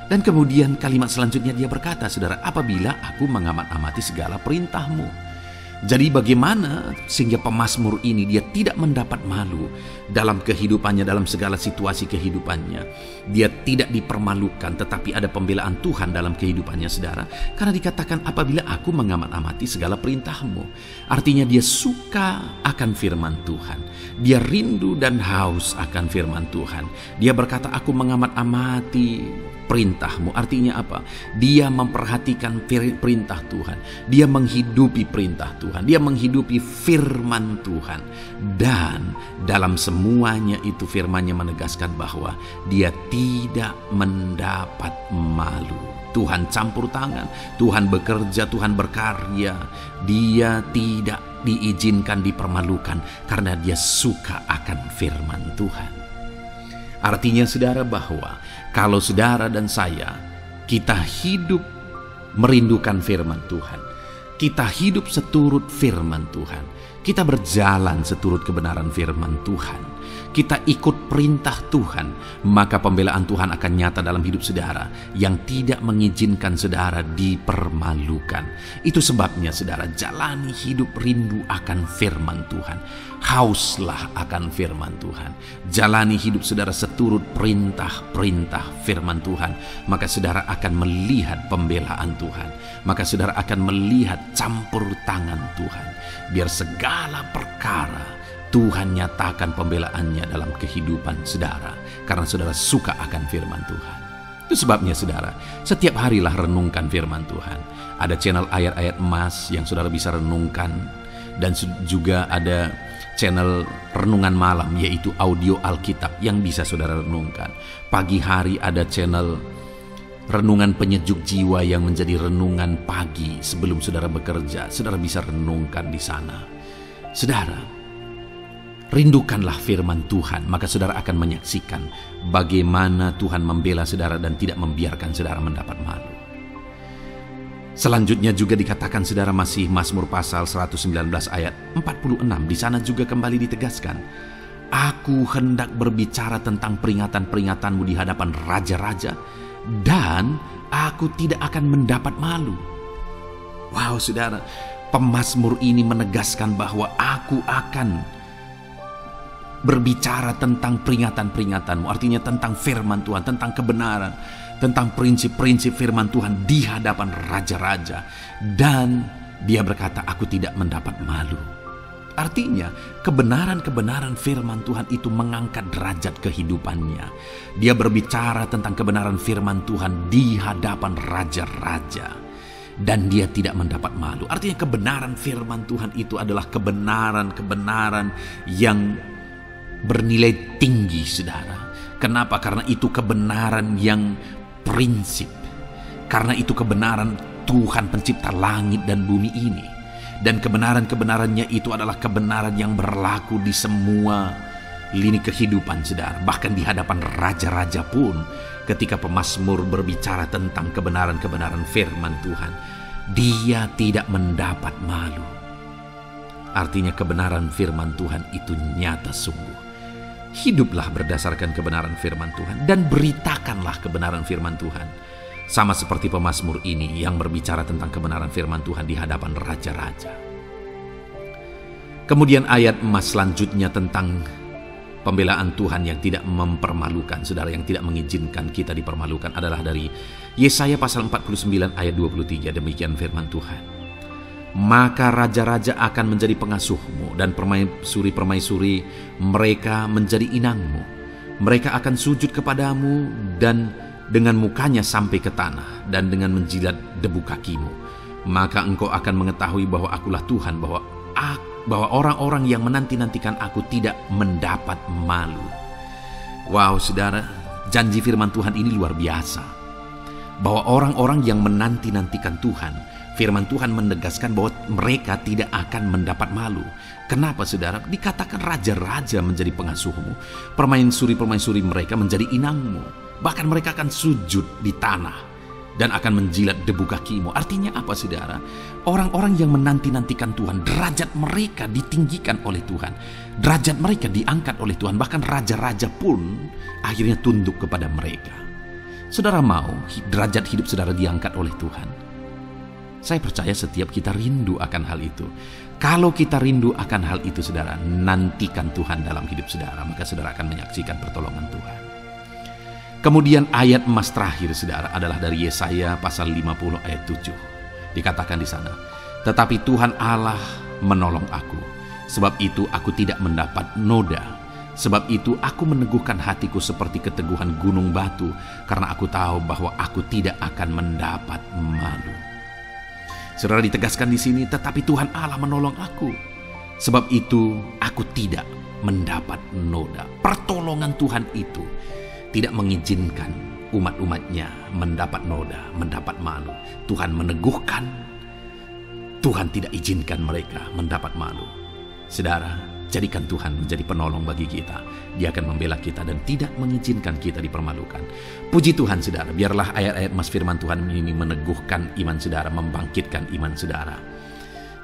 Dan kemudian kalimat selanjutnya dia berkata, saudara, apabila aku mengamat-amati segala perintah-Mu. Jadi bagaimana sehingga pemazmur ini dia tidak mendapat malu dalam kehidupannya, dalam segala situasi kehidupannya. Dia tidak dipermalukan, tetapi ada pembelaan Tuhan dalam kehidupannya, saudara. Karena dikatakan apabila aku mengamat-amati segala perintah-Mu. Artinya dia suka akan firman Tuhan. Dia rindu dan haus akan firman Tuhan. Dia berkata, aku mengamat-amati perintah-Mu. Artinya apa? Dia memperhatikan perintah Tuhan. Dia menghidupi perintah Tuhan. Dia menghidupi firman Tuhan. Dan dalam semuanya itu firman-Nya menegaskan bahwa dia tidak mendapat malu. Tuhan campur tangan, Tuhan bekerja, Tuhan berkarya. Dia tidak diizinkan dipermalukan karena dia suka akan firman Tuhan. Artinya, saudara, bahwa kalau saudara dan saya, kita hidup merindukan firman Tuhan, kita hidup seturut firman Tuhan, kita berjalan seturut kebenaran firman Tuhan, kita ikut perintah Tuhan, maka pembelaan Tuhan akan nyata dalam hidup saudara yang tidak mengizinkan saudara dipermalukan. Itu sebabnya saudara, jalani hidup rindu akan firman Tuhan. Hauslah akan firman Tuhan. Jalani hidup saudara seturut perintah-perintah firman Tuhan, maka saudara akan melihat pembelaan Tuhan. Maka saudara akan melihat campur tangan Tuhan. Biar segala perkara Tuhan nyatakan pembelaannya dalam kehidupan saudara, karena saudara suka akan firman Tuhan. Itu sebabnya saudara, setiap harilah renungkan firman Tuhan. Ada channel ayat-ayat emas yang saudara bisa renungkan, dan juga ada channel renungan malam, yaitu audio Alkitab yang bisa saudara renungkan. Pagi hari ada channel renungan penyejuk jiwa yang menjadi renungan pagi sebelum saudara bekerja. Saudara bisa renungkan di sana. Saudara, rindukanlah firman Tuhan, maka saudara akan menyaksikan bagaimana Tuhan membela saudara dan tidak membiarkan saudara mendapat malu. Selanjutnya juga dikatakan saudara, masih Mazmur pasal 119 ayat 46. Di sana juga kembali ditegaskan, aku hendak berbicara tentang peringatan-peringatanmu di hadapan raja-raja, dan aku tidak akan mendapat malu. Wow saudara, pemazmur ini menegaskan bahwa aku akan berbicara tentang peringatan-peringatanmu, artinya tentang firman Tuhan, tentang kebenaran, tentang prinsip-prinsip firman Tuhan di hadapan raja-raja. Dan dia berkata, aku tidak mendapat malu. Artinya kebenaran-kebenaran firman Tuhan itu mengangkat derajat kehidupannya. Dia berbicara tentang kebenaran firman Tuhan di hadapan raja-raja, dan dia tidak mendapat malu. Artinya kebenaran firman Tuhan itu adalah kebenaran-kebenaran yang bernilai tinggi saudara. Kenapa? Karena itu kebenaran yang prinsip. Karena itu kebenaran Tuhan pencipta langit dan bumi ini. Dan kebenaran-kebenarannya itu adalah kebenaran yang berlaku di semua lini kehidupan saudara. Bahkan di hadapan raja-raja pun, ketika pemazmur berbicara tentang kebenaran-kebenaran firman Tuhan, dia tidak mendapat malu. Artinya kebenaran firman Tuhan itu nyata sungguh. Hiduplah berdasarkan kebenaran firman Tuhan dan beritakanlah kebenaran firman Tuhan. Sama seperti pemazmur ini yang berbicara tentang kebenaran firman Tuhan di hadapan raja-raja. Kemudian ayat emas selanjutnya tentang pembelaan Tuhan yang tidak mempermalukan, saudara, yang tidak mengizinkan kita dipermalukan adalah dari Yesaya pasal 49 ayat 23. Demikian firman Tuhan. Maka raja-raja akan menjadi pengasuhmu, dan permaisuri-permaisuri mereka menjadi inangmu. Mereka akan sujud kepadamu dan dengan mukanya sampai ke tanah, dan dengan menjilat debu kakimu. Maka engkau akan mengetahui bahwa akulah Tuhan, bahwa orang-orang yang menanti-nantikan aku tidak mendapat malu. Wow saudara, janji firman Tuhan ini luar biasa. Bahwa orang-orang yang menanti-nantikan Tuhan, firman Tuhan menegaskan bahwa mereka tidak akan mendapat malu. Kenapa saudara? Dikatakan raja-raja menjadi pengasuhmu, permaisuri-permaisuri mereka menjadi inangmu. Bahkan mereka akan sujud di tanah dan akan menjilat debu kakimu. Artinya apa saudara? Orang-orang yang menanti-nantikan Tuhan, derajat mereka ditinggikan oleh Tuhan. Derajat mereka diangkat oleh Tuhan. Bahkan raja-raja pun akhirnya tunduk kepada mereka. Saudara mau derajat hidup saudara diangkat oleh Tuhan? Saya percaya setiap kita rindu akan hal itu. Kalau kita rindu akan hal itu saudara, nantikan Tuhan dalam hidup saudara, maka saudara akan menyaksikan pertolongan Tuhan. Kemudian ayat emas terakhir saudara adalah dari Yesaya pasal 50 ayat 7. Dikatakan di sana, tetapi Tuhan Allah menolong aku, sebab itu aku tidak mendapat noda. Sebab itu aku meneguhkan hatiku seperti keteguhan gunung batu, karena aku tahu bahwa aku tidak akan mendapat malu. Saudara, ditegaskan di sini, tetapi Tuhan Allah menolong aku, sebab itu aku tidak mendapat noda. Pertolongan Tuhan itu tidak mengizinkan umat-umatnya mendapat noda, mendapat malu. Tuhan meneguhkan, Tuhan tidak izinkan mereka mendapat malu. Saudara, jadikan Tuhan menjadi penolong bagi kita. Dia akan membela kita dan tidak mengizinkan kita dipermalukan. Puji Tuhan saudara, biarlah ayat-ayat mas firman Tuhan ini meneguhkan iman saudara, membangkitkan iman saudara.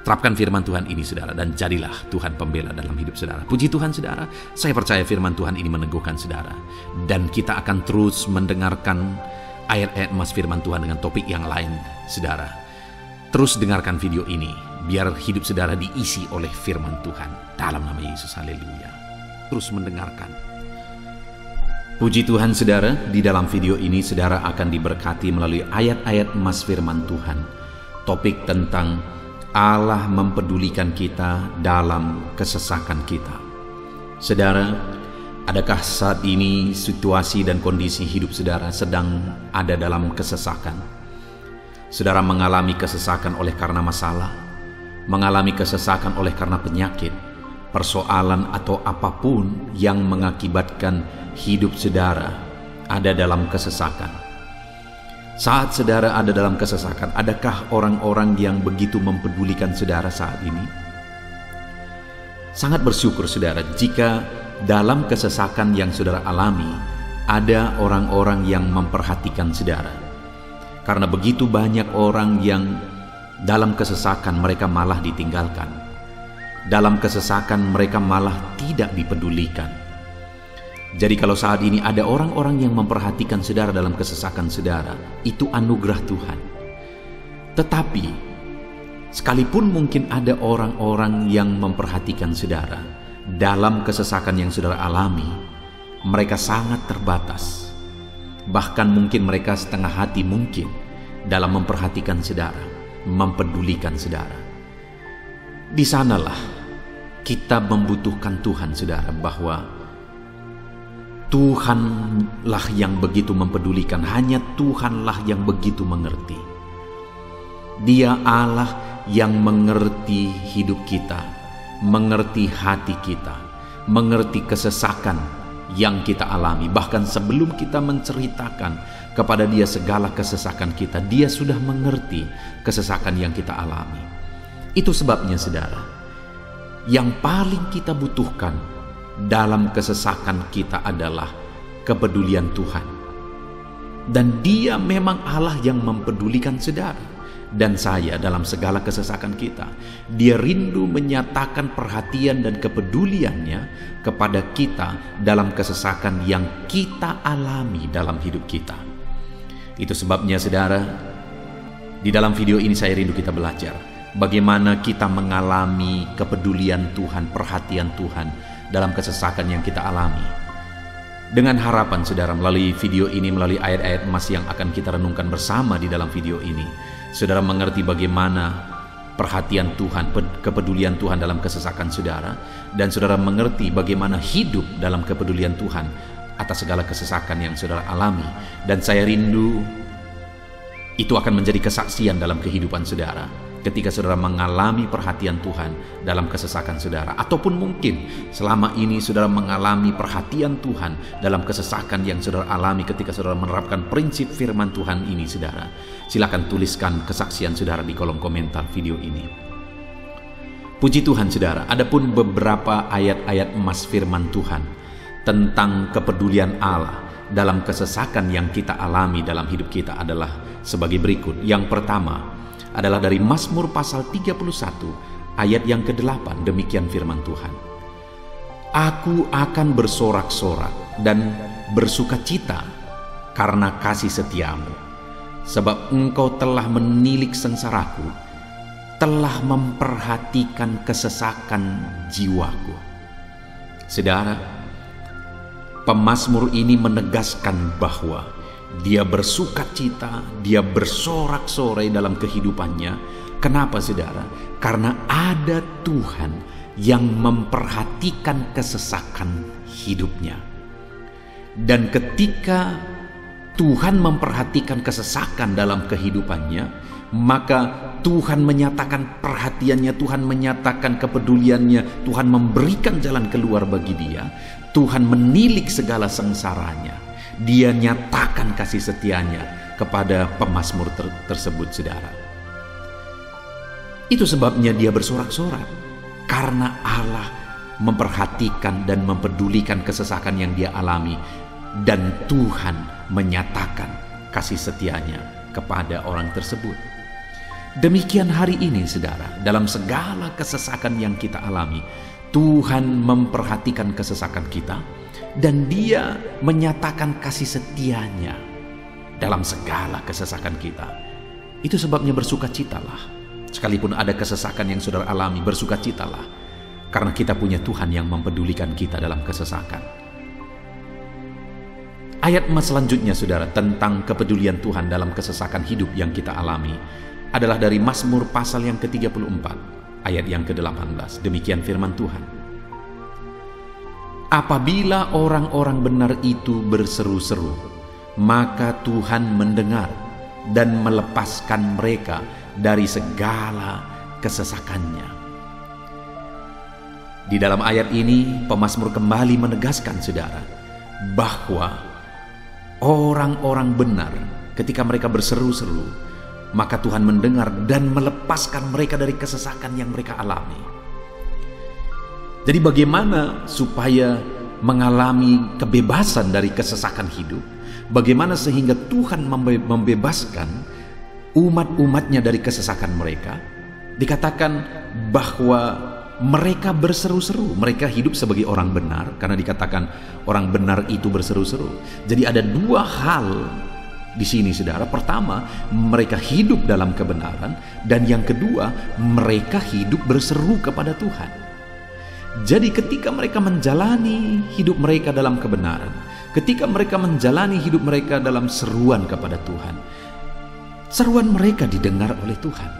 Terapkan firman Tuhan ini saudara, dan jadilah Tuhan pembela dalam hidup saudara. Puji Tuhan saudara, saya percaya firman Tuhan ini meneguhkan saudara. Dan kita akan terus mendengarkan ayat-ayat emas firman Tuhan dengan topik yang lain saudara. Terus dengarkan video ini, biar hidup saudara diisi oleh firman Tuhan. Dalam nama Yesus, haleluya. Terus mendengarkan. Puji Tuhan saudara, di dalam video ini saudara akan diberkati melalui ayat-ayat emas firman Tuhan. Topik tentang Allah mempedulikan kita dalam kesesakan kita. Saudara, adakah saat ini situasi dan kondisi hidup saudara sedang ada dalam kesesakan? Saudara mengalami kesesakan oleh karena masalah, mengalami kesesakan oleh karena penyakit, persoalan atau apapun yang mengakibatkan hidup saudara ada dalam kesesakan. Saat saudara ada dalam kesesakan, adakah orang-orang yang begitu mempedulikan saudara saat ini? Sangat bersyukur saudara jika dalam kesesakan yang saudara alami, ada orang-orang yang memperhatikan saudara. Karena begitu banyak orang yang dalam kesesakan mereka malah ditinggalkan. Dalam kesesakan mereka malah tidak dipedulikan. Jadi kalau saat ini ada orang-orang yang memperhatikan saudara dalam kesesakan saudara, itu anugerah Tuhan. Tetapi, sekalipun mungkin ada orang-orang yang memperhatikan saudara dalam kesesakan yang saudara alami, mereka sangat terbatas. Bahkan mungkin mereka setengah hati mungkin dalam memperhatikan saudara, mempedulikan saudara. Di sanalah kita membutuhkan Tuhan saudara, bahwa Tuhanlah yang begitu mempedulikan, hanya Tuhanlah yang begitu mengerti. Dia Allah yang mengerti hidup kita, mengerti hati kita, mengerti kesesakan yang kita alami. Bahkan sebelum kita menceritakan kepada Dia segala kesesakan kita, Dia sudah mengerti kesesakan yang kita alami. Itu sebabnya saudara, yang paling kita butuhkan dalam kesesakan kita adalah kepedulian Tuhan. Dan Dia memang Allah yang mempedulikan saudara dan saya dalam segala kesesakan kita. Dia rindu menyatakan perhatian dan kepeduliannya kepada kita dalam kesesakan yang kita alami dalam hidup kita. Itu sebabnya saudara, di dalam video ini saya rindu kita belajar bagaimana kita mengalami kepedulian Tuhan, perhatian Tuhan dalam kesesakan yang kita alami. Dengan harapan saudara, melalui video ini, melalui ayat-ayat emas yang akan kita renungkan bersama di dalam video ini, saudara mengerti bagaimana perhatian Tuhan, kepedulian Tuhan dalam kesesakan saudara, dan saudara mengerti bagaimana hidup dalam kepedulian Tuhan atas segala kesesakan yang saudara alami. Dan saya rindu itu akan menjadi kesaksian dalam kehidupan saudara ketika saudara mengalami perhatian Tuhan dalam kesesakan saudara. Ataupun mungkin selama ini saudara mengalami perhatian Tuhan dalam kesesakan yang saudara alami ketika saudara menerapkan prinsip firman Tuhan ini saudara. Silakan tuliskan kesaksian saudara di kolom komentar video ini. Puji Tuhan saudara, adapun beberapa ayat-ayat emas firman Tuhan tentang kepedulian Allah dalam kesesakan yang kita alami dalam hidup kita adalah sebagai berikut. Yang pertama adalah dari Mazmur pasal 31 ayat yang ke-8. Demikian firman Tuhan. Aku akan bersorak-sorak dan bersukacita karena kasih setiamu, sebab engkau telah menilik sengsaraku, telah memperhatikan kesesakan jiwaku. Saudara, pemazmur ini menegaskan bahwa dia bersukacita, dia bersorak-sorai dalam kehidupannya. Kenapa saudara? Karena ada Tuhan yang memperhatikan kesesakan hidupnya. Dan ketika Tuhan memperhatikan kesesakan dalam kehidupannya, maka Tuhan menyatakan perhatiannya, Tuhan menyatakan kepeduliannya, Tuhan memberikan jalan keluar bagi dia, Tuhan menilik segala sengsaranya. Dia nyatakan kasih setianya kepada pemazmur tersebut saudara. Itu sebabnya dia bersorak-sorak, karena Allah memperhatikan dan mempedulikan kesesakan yang dia alami, dan Tuhan menyatakan kasih setianya kepada orang tersebut. Demikian hari ini saudara, dalam segala kesesakan yang kita alami, Tuhan memperhatikan kesesakan kita dan Dia menyatakan kasih setia-Nya dalam segala kesesakan kita. Itu sebabnya bersukacitalah. Sekalipun ada kesesakan yang saudara alami, bersukacitalah, karena kita punya Tuhan yang mempedulikan kita dalam kesesakan. Ayat selanjutnya saudara, tentang kepedulian Tuhan dalam kesesakan hidup yang kita alami adalah dari Mazmur pasal yang ke-34 ayat yang ke-18. Demikian firman Tuhan. Apabila orang-orang benar itu berseru-seru, maka Tuhan mendengar dan melepaskan mereka dari segala kesesakannya. Di dalam ayat ini pemazmur kembali menegaskan saudara bahwa orang-orang benar ketika mereka berseru-seru, maka Tuhan mendengar dan melepaskan mereka dari kesesakan yang mereka alami. Jadi bagaimana supaya mengalami kebebasan dari kesesakan hidup? Bagaimana sehingga Tuhan membebaskan umat-umatnya dari kesesakan mereka? Dikatakan bahwa mereka berseru-seru, mereka hidup sebagai orang benar, karena dikatakan orang benar itu berseru-seru. Jadi ada dua hal di sini saudara. Pertama, mereka hidup dalam kebenaran, dan yang kedua, mereka hidup berseru kepada Tuhan. Jadi ketika mereka menjalani hidup mereka dalam kebenaran, ketika mereka menjalani hidup mereka dalam seruan kepada Tuhan, seruan mereka didengar oleh Tuhan,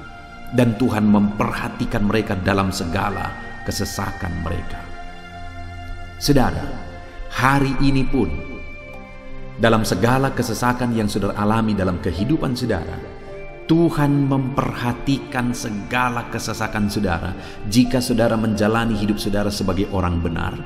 dan Tuhan memperhatikan mereka dalam segala kesesakan mereka. Saudara, hari ini pun dalam segala kesesakan yang saudara alami dalam kehidupan saudara, Tuhan memperhatikan segala kesesakan saudara. Jika saudara menjalani hidup saudara sebagai orang benar,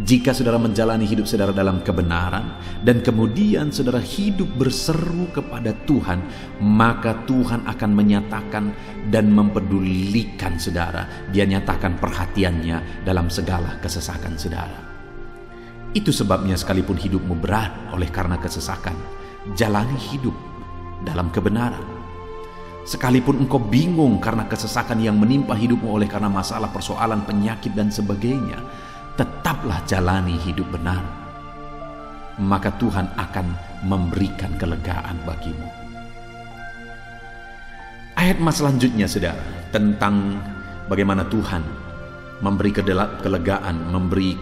jika saudara menjalani hidup saudara dalam kebenaran, dan kemudian saudara hidup berseru kepada Tuhan, maka Tuhan akan menyatakan dan mempedulikan saudara. Dia nyatakan perhatiannya dalam segala kesesakan saudara. Itu sebabnya sekalipun hidupmu berat oleh karena kesesakan, jalani hidup dalam kebenaran. Sekalipun engkau bingung karena kesesakan yang menimpa hidupmu oleh karena masalah, persoalan, penyakit dan sebagainya, tetaplah jalani hidup benar. Maka Tuhan akan memberikan kelegaan bagimu. Ayat selanjutnya saudara, tentang bagaimana Tuhan memberi kelegaan, memberi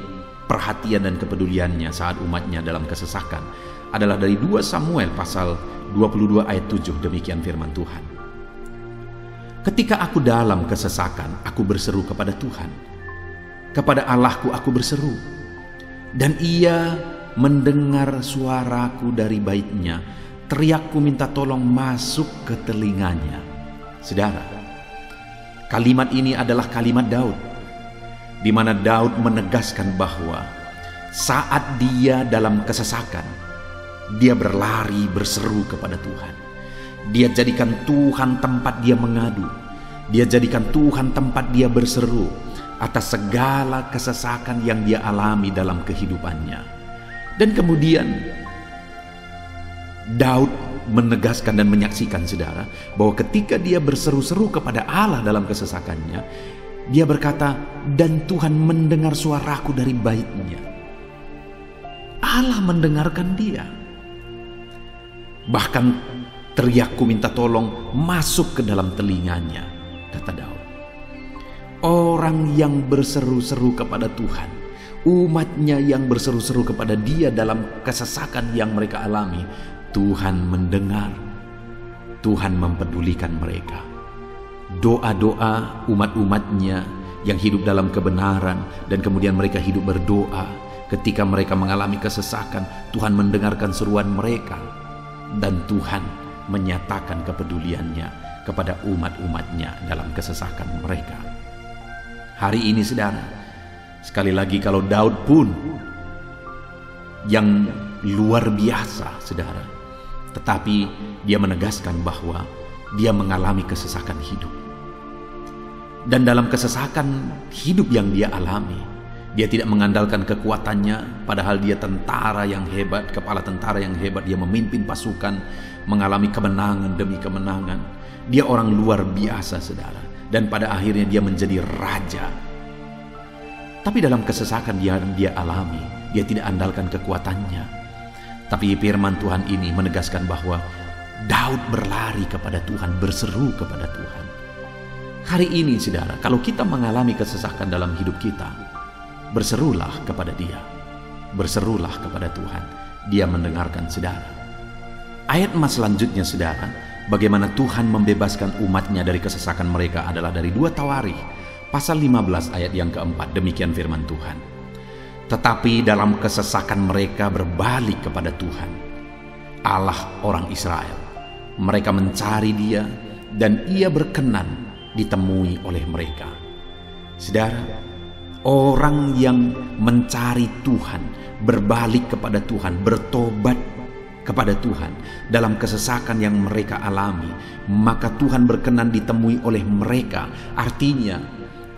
perhatian dan kepeduliannya saat umatnya dalam kesesakan, adalah dari 2 Samuel pasal 22 ayat 7. Demikian firman Tuhan. Ketika aku dalam kesesakan, aku berseru kepada Tuhan. Kepada Allahku aku berseru, dan Ia mendengar suaraku dari baitnya. Teriakku minta tolong masuk ke telinganya. Saudara, kalimat ini adalah kalimat Daud, di mana Daud menegaskan bahwa saat dia dalam kesesakan, dia berlari berseru kepada Tuhan. Dia jadikan Tuhan tempat dia mengadu. Dia jadikan Tuhan tempat dia berseru atas segala kesesakan yang dia alami dalam kehidupannya. Dan kemudian Daud menegaskan dan menyaksikan saudara bahwa ketika dia berseru-seru kepada Allah dalam kesesakannya, dia berkata, dan Tuhan mendengar suaraku dari baitnya. Allah mendengarkan dia. Bahkan teriakku minta tolong masuk ke dalam telinganya, kata Daud. Orang yang berseru-seru kepada Tuhan, umatnya yang berseru-seru kepada dia dalam kesesakan yang mereka alami, Tuhan mendengar, Tuhan mempedulikan mereka. Doa-doa umat-umatnya yang hidup dalam kebenaran, dan kemudian mereka hidup berdoa ketika mereka mengalami kesesakan, Tuhan mendengarkan seruan mereka, dan Tuhan menyatakan kepeduliannya kepada umat-umatnya dalam kesesakan mereka. Hari ini saudara, sekali lagi kalau Daud pun yang luar biasa saudara, tetapi dia menegaskan bahwa dia mengalami kesesakan hidup. Dan dalam kesesakan hidup yang dia alami, dia tidak mengandalkan kekuatannya, padahal dia tentara yang hebat, kepala tentara yang hebat. Dia memimpin pasukan, mengalami kemenangan demi kemenangan. Dia orang luar biasa, saudara. Dan pada akhirnya dia menjadi raja. Tapi dalam kesesakan yang dia alami, dia tidak andalkan kekuatannya. Tapi firman Tuhan ini menegaskan bahwa Daud berlari kepada Tuhan, berseru kepada Tuhan. Hari ini, saudara, kalau kita mengalami kesesakan dalam hidup kita, berserulah kepada Dia. Berserulah kepada Tuhan. Dia mendengarkan saudara. Ayat emas selanjutnya, saudara, bagaimana Tuhan membebaskan umatnya dari kesesakan mereka adalah dari 2 Tawarikh pasal 15 ayat yang keempat. Demikian firman Tuhan. Tetapi dalam kesesakan mereka berbalik kepada Tuhan, Allah orang Israel. Mereka mencari Dia dan Ia berkenan ditemui oleh mereka. Saudara, orang yang mencari Tuhan, berbalik kepada Tuhan, bertobat kepada Tuhan dalam kesesakan yang mereka alami, maka Tuhan berkenan ditemui oleh mereka. Artinya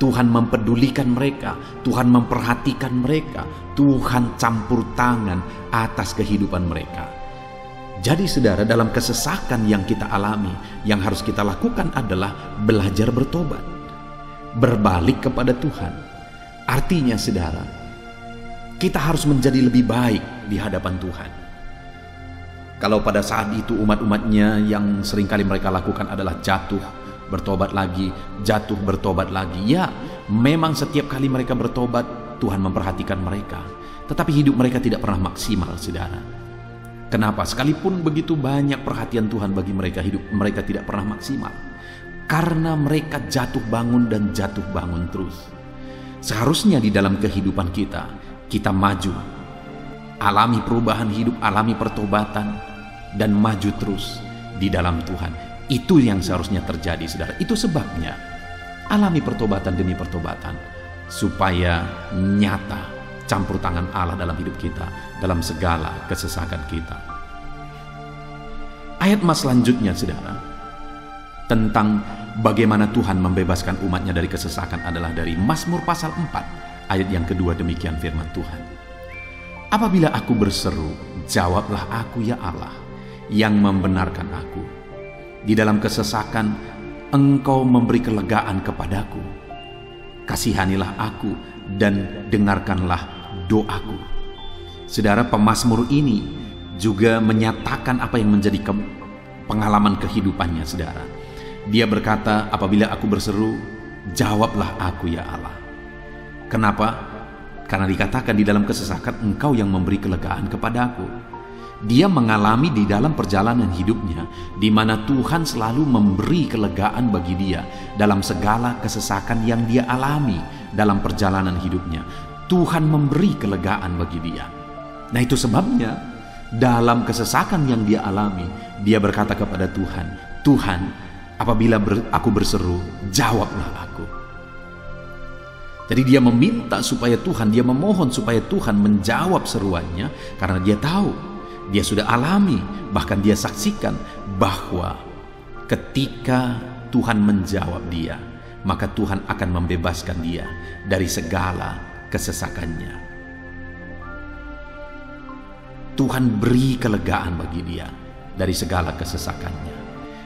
Tuhan mempedulikan mereka, Tuhan memperhatikan mereka, Tuhan campur tangan atas kehidupan mereka. Jadi saudara, dalam kesesakan yang kita alami, yang harus kita lakukan adalah belajar bertobat, berbalik kepada Tuhan. Artinya saudara, kita harus menjadi lebih baik di hadapan Tuhan. Kalau pada saat itu umat-umatnya yang seringkali mereka lakukan adalah jatuh, bertobat lagi, jatuh, bertobat lagi. Ya, memang setiap kali mereka bertobat, Tuhan memperhatikan mereka. Tetapi hidup mereka tidak pernah maksimal, saudara. Kenapa? Sekalipun begitu banyak perhatian Tuhan bagi mereka, hidup mereka tidak pernah maksimal. Karena mereka jatuh bangun dan jatuh bangun terus. Seharusnya di dalam kehidupan kita maju, alami perubahan hidup, alami pertobatan, dan maju terus di dalam Tuhan. Itu yang seharusnya terjadi, saudara. Itu sebabnya alami pertobatan demi pertobatan, supaya nyata campur tangan Allah dalam hidup kita, dalam segala kesesakan kita. Ayat emas selanjutnya, saudara, tentang bagaimana Tuhan membebaskan umatnya dari kesesakan adalah dari Mazmur pasal 4 ayat yang kedua. Demikian firman Tuhan. Apabila aku berseru, jawablah aku ya Allah, yang membenarkan aku. Di dalam kesesakan, Engkau memberi kelegaan kepadaku. Kasihanilah aku dan dengarkanlah doaku. Saudara, pemazmur ini juga menyatakan apa yang menjadi pengalaman kehidupannya, saudara. Dia berkata, apabila aku berseru, jawablah aku ya Allah. Kenapa? Karena dikatakan di dalam kesesakan Engkau yang memberi kelegaan kepadaku. Dia mengalami di dalam perjalanan hidupnya, di mana Tuhan selalu memberi kelegaan bagi dia dalam segala kesesakan yang dia alami dalam perjalanan hidupnya. Tuhan memberi kelegaan bagi dia. Nah, itu sebabnya dalam kesesakan yang dia alami, dia berkata kepada Tuhan, Tuhan, apabila aku berseru, jawablah aku. Jadi dia meminta supaya Tuhan, dia memohon supaya Tuhan menjawab seruannya, karena dia tahu, dia sudah alami, bahkan dia saksikan bahwa ketika Tuhan menjawab dia, maka Tuhan akan membebaskan dia dari segala kesesakannya. Tuhan beri kelegaan bagi dia dari segala kesesakannya.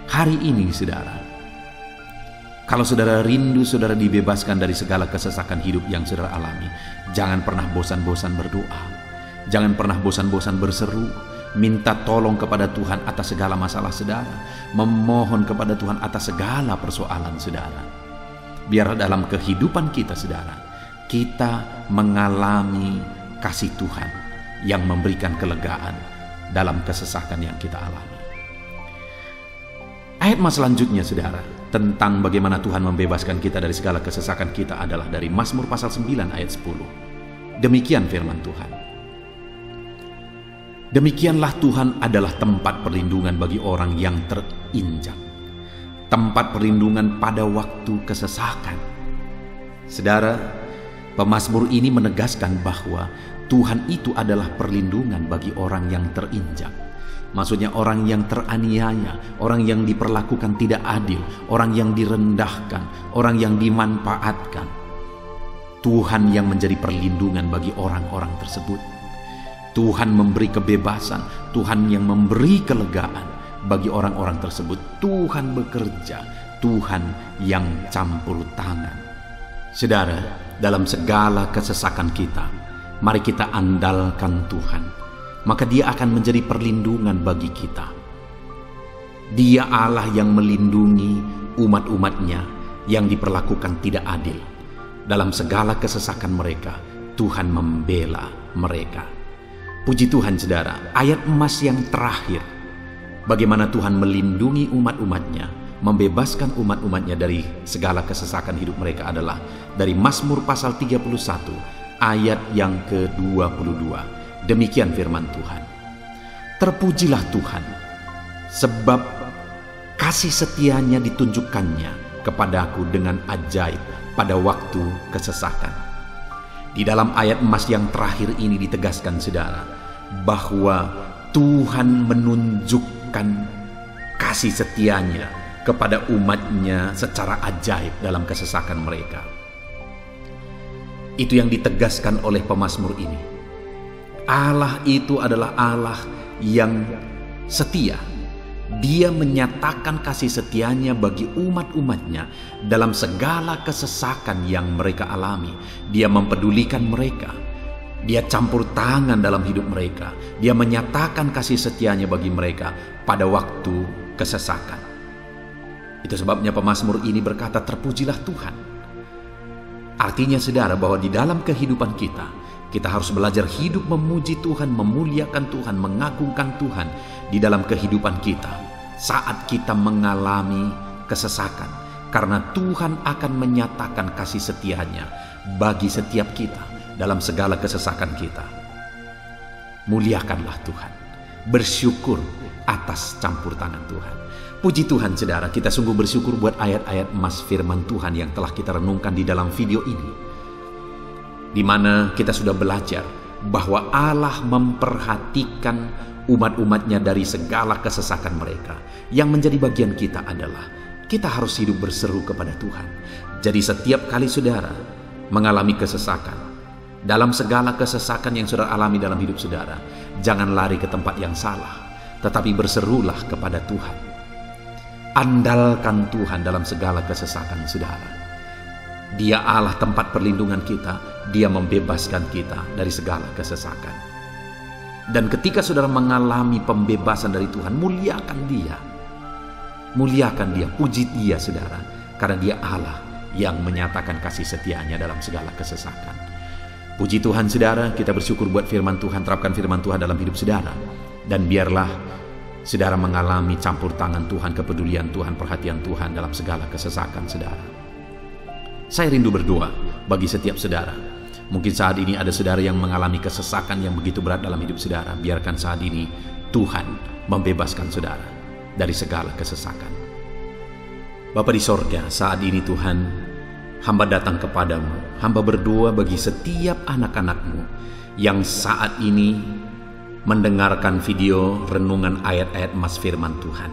Hari ini, saudara, kalau saudara rindu saudara dibebaskan dari segala kesesakan hidup yang saudara alami, jangan pernah bosan-bosan berdoa. Jangan pernah bosan-bosan berseru, minta tolong kepada Tuhan atas segala masalah saudara, memohon kepada Tuhan atas segala persoalan saudara. Biar dalam kehidupan kita, saudara, kita mengalami kasih Tuhan yang memberikan kelegaan dalam kesesakan yang kita alami. Ayat mas selanjutnya, saudara, tentang bagaimana Tuhan membebaskan kita dari segala kesesakan kita adalah dari Mazmur pasal 9 ayat 10. Demikian firman Tuhan. Demikianlah Tuhan adalah tempat perlindungan bagi orang yang terinjak, tempat perlindungan pada waktu kesesakan. Saudara, pemazmur ini menegaskan bahwa Tuhan itu adalah perlindungan bagi orang yang terinjak. Maksudnya orang yang teraniaya, orang yang diperlakukan tidak adil, orang yang direndahkan, orang yang dimanfaatkan. Tuhan yang menjadi perlindungan bagi orang-orang tersebut. Tuhan memberi kebebasan, Tuhan yang memberi kelegaan bagi orang-orang tersebut. Tuhan bekerja, Tuhan yang campur tangan. Saudara, dalam segala kesesakan kita, mari kita andalkan Tuhan, maka Dia akan menjadi perlindungan bagi kita. Dia Allah yang melindungi umat-umatnya yang diperlakukan tidak adil. Dalam segala kesesakan mereka, Tuhan membela mereka. Puji Tuhan saudara, ayat emas yang terakhir, bagaimana Tuhan melindungi umat-umatnya, membebaskan umat-umatnya dari segala kesesakan hidup mereka adalah dari Mazmur pasal 31 ayat yang ke-22. Demikian firman Tuhan. Terpujilah Tuhan, sebab kasih setianya ditunjukkannya kepadaku dengan ajaib pada waktu kesesakan. Di dalam ayat emas yang terakhir ini ditegaskan saudara, bahwa Tuhan menunjukkan kasih setianya kepada umatnya secara ajaib dalam kesesakan mereka. Itu yang ditegaskan oleh pemazmur ini. Allah itu adalah Allah yang setia. Dia menyatakan kasih setianya bagi umat-umatnya dalam segala kesesakan yang mereka alami. Dia mempedulikan mereka. Dia campur tangan dalam hidup mereka. Dia menyatakan kasih setianya bagi mereka pada waktu kesesakan. Itu sebabnya pemazmur ini berkata, terpujilah Tuhan. Artinya saudara, bahwa di dalam kehidupan kita harus belajar hidup memuji Tuhan, memuliakan Tuhan, mengagungkan Tuhan di dalam kehidupan kita saat kita mengalami kesesakan. Karena Tuhan akan menyatakan kasih setianya bagi setiap kita dalam segala kesesakan kita. Muliakanlah Tuhan, bersyukur atas campur tangan Tuhan. Puji Tuhan saudara, kita sungguh bersyukur buat ayat-ayat emas firman Tuhan yang telah kita renungkan di dalam video ini, di mana kita sudah belajar bahwa Allah memperhatikan umat-umatnya dari segala kesesakan mereka. Yang menjadi bagian kita adalah kita harus hidup berseru kepada Tuhan. Jadi setiap kali saudara mengalami kesesakan, dalam segala kesesakan yang saudara alami dalam hidup saudara, jangan lari ke tempat yang salah, tetapi berserulah kepada Tuhan. Andalkan Tuhan dalam segala kesesakan saudara. Dia Allah tempat perlindungan kita. Dia membebaskan kita dari segala kesesakan. Dan ketika saudara mengalami pembebasan dari Tuhan, muliakan Dia. Muliakan Dia, puji Dia saudara. Karena Dia Allah yang menyatakan kasih setianya dalam segala kesesakan. Puji Tuhan saudara, kita bersyukur buat firman Tuhan. Terapkan firman Tuhan dalam hidup saudara. Dan biarlah saudara mengalami campur tangan Tuhan, kepedulian Tuhan, perhatian Tuhan dalam segala kesesakan saudara. Saya rindu berdoa bagi setiap saudara. Mungkin saat ini ada saudara yang mengalami kesesakan yang begitu berat dalam hidup saudara. Biarkan saat ini Tuhan membebaskan saudara dari segala kesesakan. Bapa di sorga, saat ini Tuhan, hamba datang kepadamu. Hamba berdoa bagi setiap anak-anak-Mu yang saat ini mendengarkan video renungan ayat-ayat emas firman Tuhan.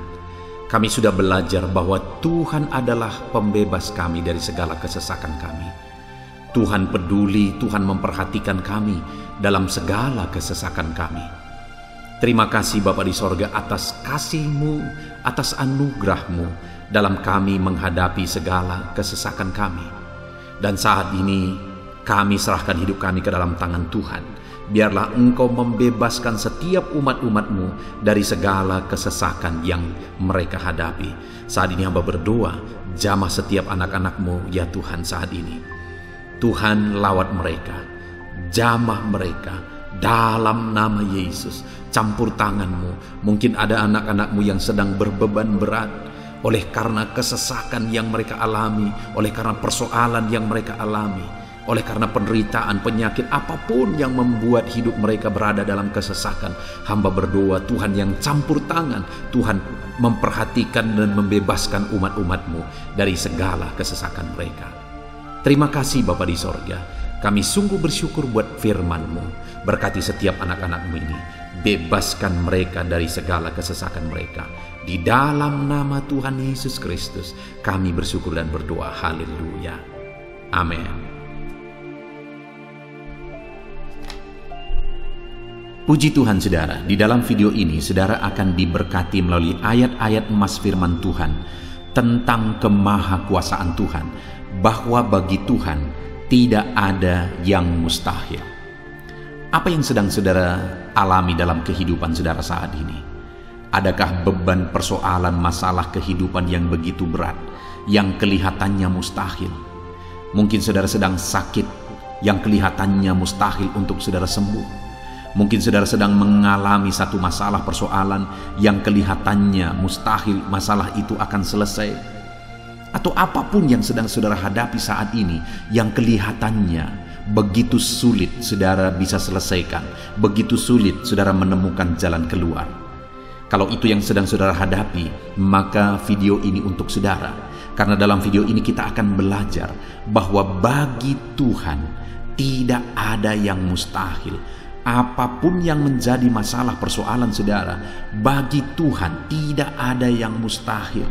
Kami sudah belajar bahwa Tuhan adalah pembebas kami dari segala kesesakan kami. Tuhan peduli, Tuhan memperhatikan kami dalam segala kesesakan kami. Terima kasih Bapa di sorga atas kasih-Mu, atas anugerah-Mu dalam kami menghadapi segala kesesakan kami. Dan saat ini kami serahkan hidup kami ke dalam tangan Tuhan. Biarlah Engkau membebaskan setiap umat-umat-Mu dari segala kesesakan yang mereka hadapi. Saat ini hamba berdoa, jamah setiap anak-anak-Mu ya Tuhan saat ini. Tuhan lawat mereka, jamah mereka dalam nama Yesus. Campur tangan-Mu. Mungkin ada anak-anak-Mu yang sedang berbeban berat oleh karena kesesakan yang mereka alami, oleh karena persoalan yang mereka alami, oleh karena penderitaan, penyakit, apapun yang membuat hidup mereka berada dalam kesesakan. Hamba berdoa Tuhan yang campur tangan, Tuhan memperhatikan dan membebaskan umat-umat-Mu dari segala kesesakan mereka. Terima kasih Bapa di sorga. Kami sungguh bersyukur buat firman-Mu. Berkati setiap anak-anak-Mu ini. Bebaskan mereka dari segala kesesakan mereka. Di dalam nama Tuhan Yesus Kristus kami bersyukur dan berdoa. Haleluya. Amin. Puji Tuhan saudara, di dalam video ini saudara akan diberkati melalui ayat-ayat emas firman Tuhan tentang kemahakuasaan Tuhan, bahwa bagi Tuhan tidak ada yang mustahil. Apa yang sedang saudara alami dalam kehidupan saudara saat ini? Adakah beban persoalan masalah kehidupan yang begitu berat, yang kelihatannya mustahil? Mungkin saudara sedang sakit, yang kelihatannya mustahil untuk saudara sembuh. Mungkin saudara sedang mengalami satu masalah persoalan yang kelihatannya mustahil masalah itu akan selesai. Atau apapun yang sedang saudara hadapi saat ini yang kelihatannya begitu sulit saudara bisa selesaikan, begitu sulit saudara menemukan jalan keluar. Kalau itu yang sedang saudara hadapi, maka video ini untuk saudara. Karena dalam video ini kita akan belajar bahwa bagi Tuhan tidak ada yang mustahil. Apapun yang menjadi masalah persoalan saudara, bagi Tuhan tidak ada yang mustahil.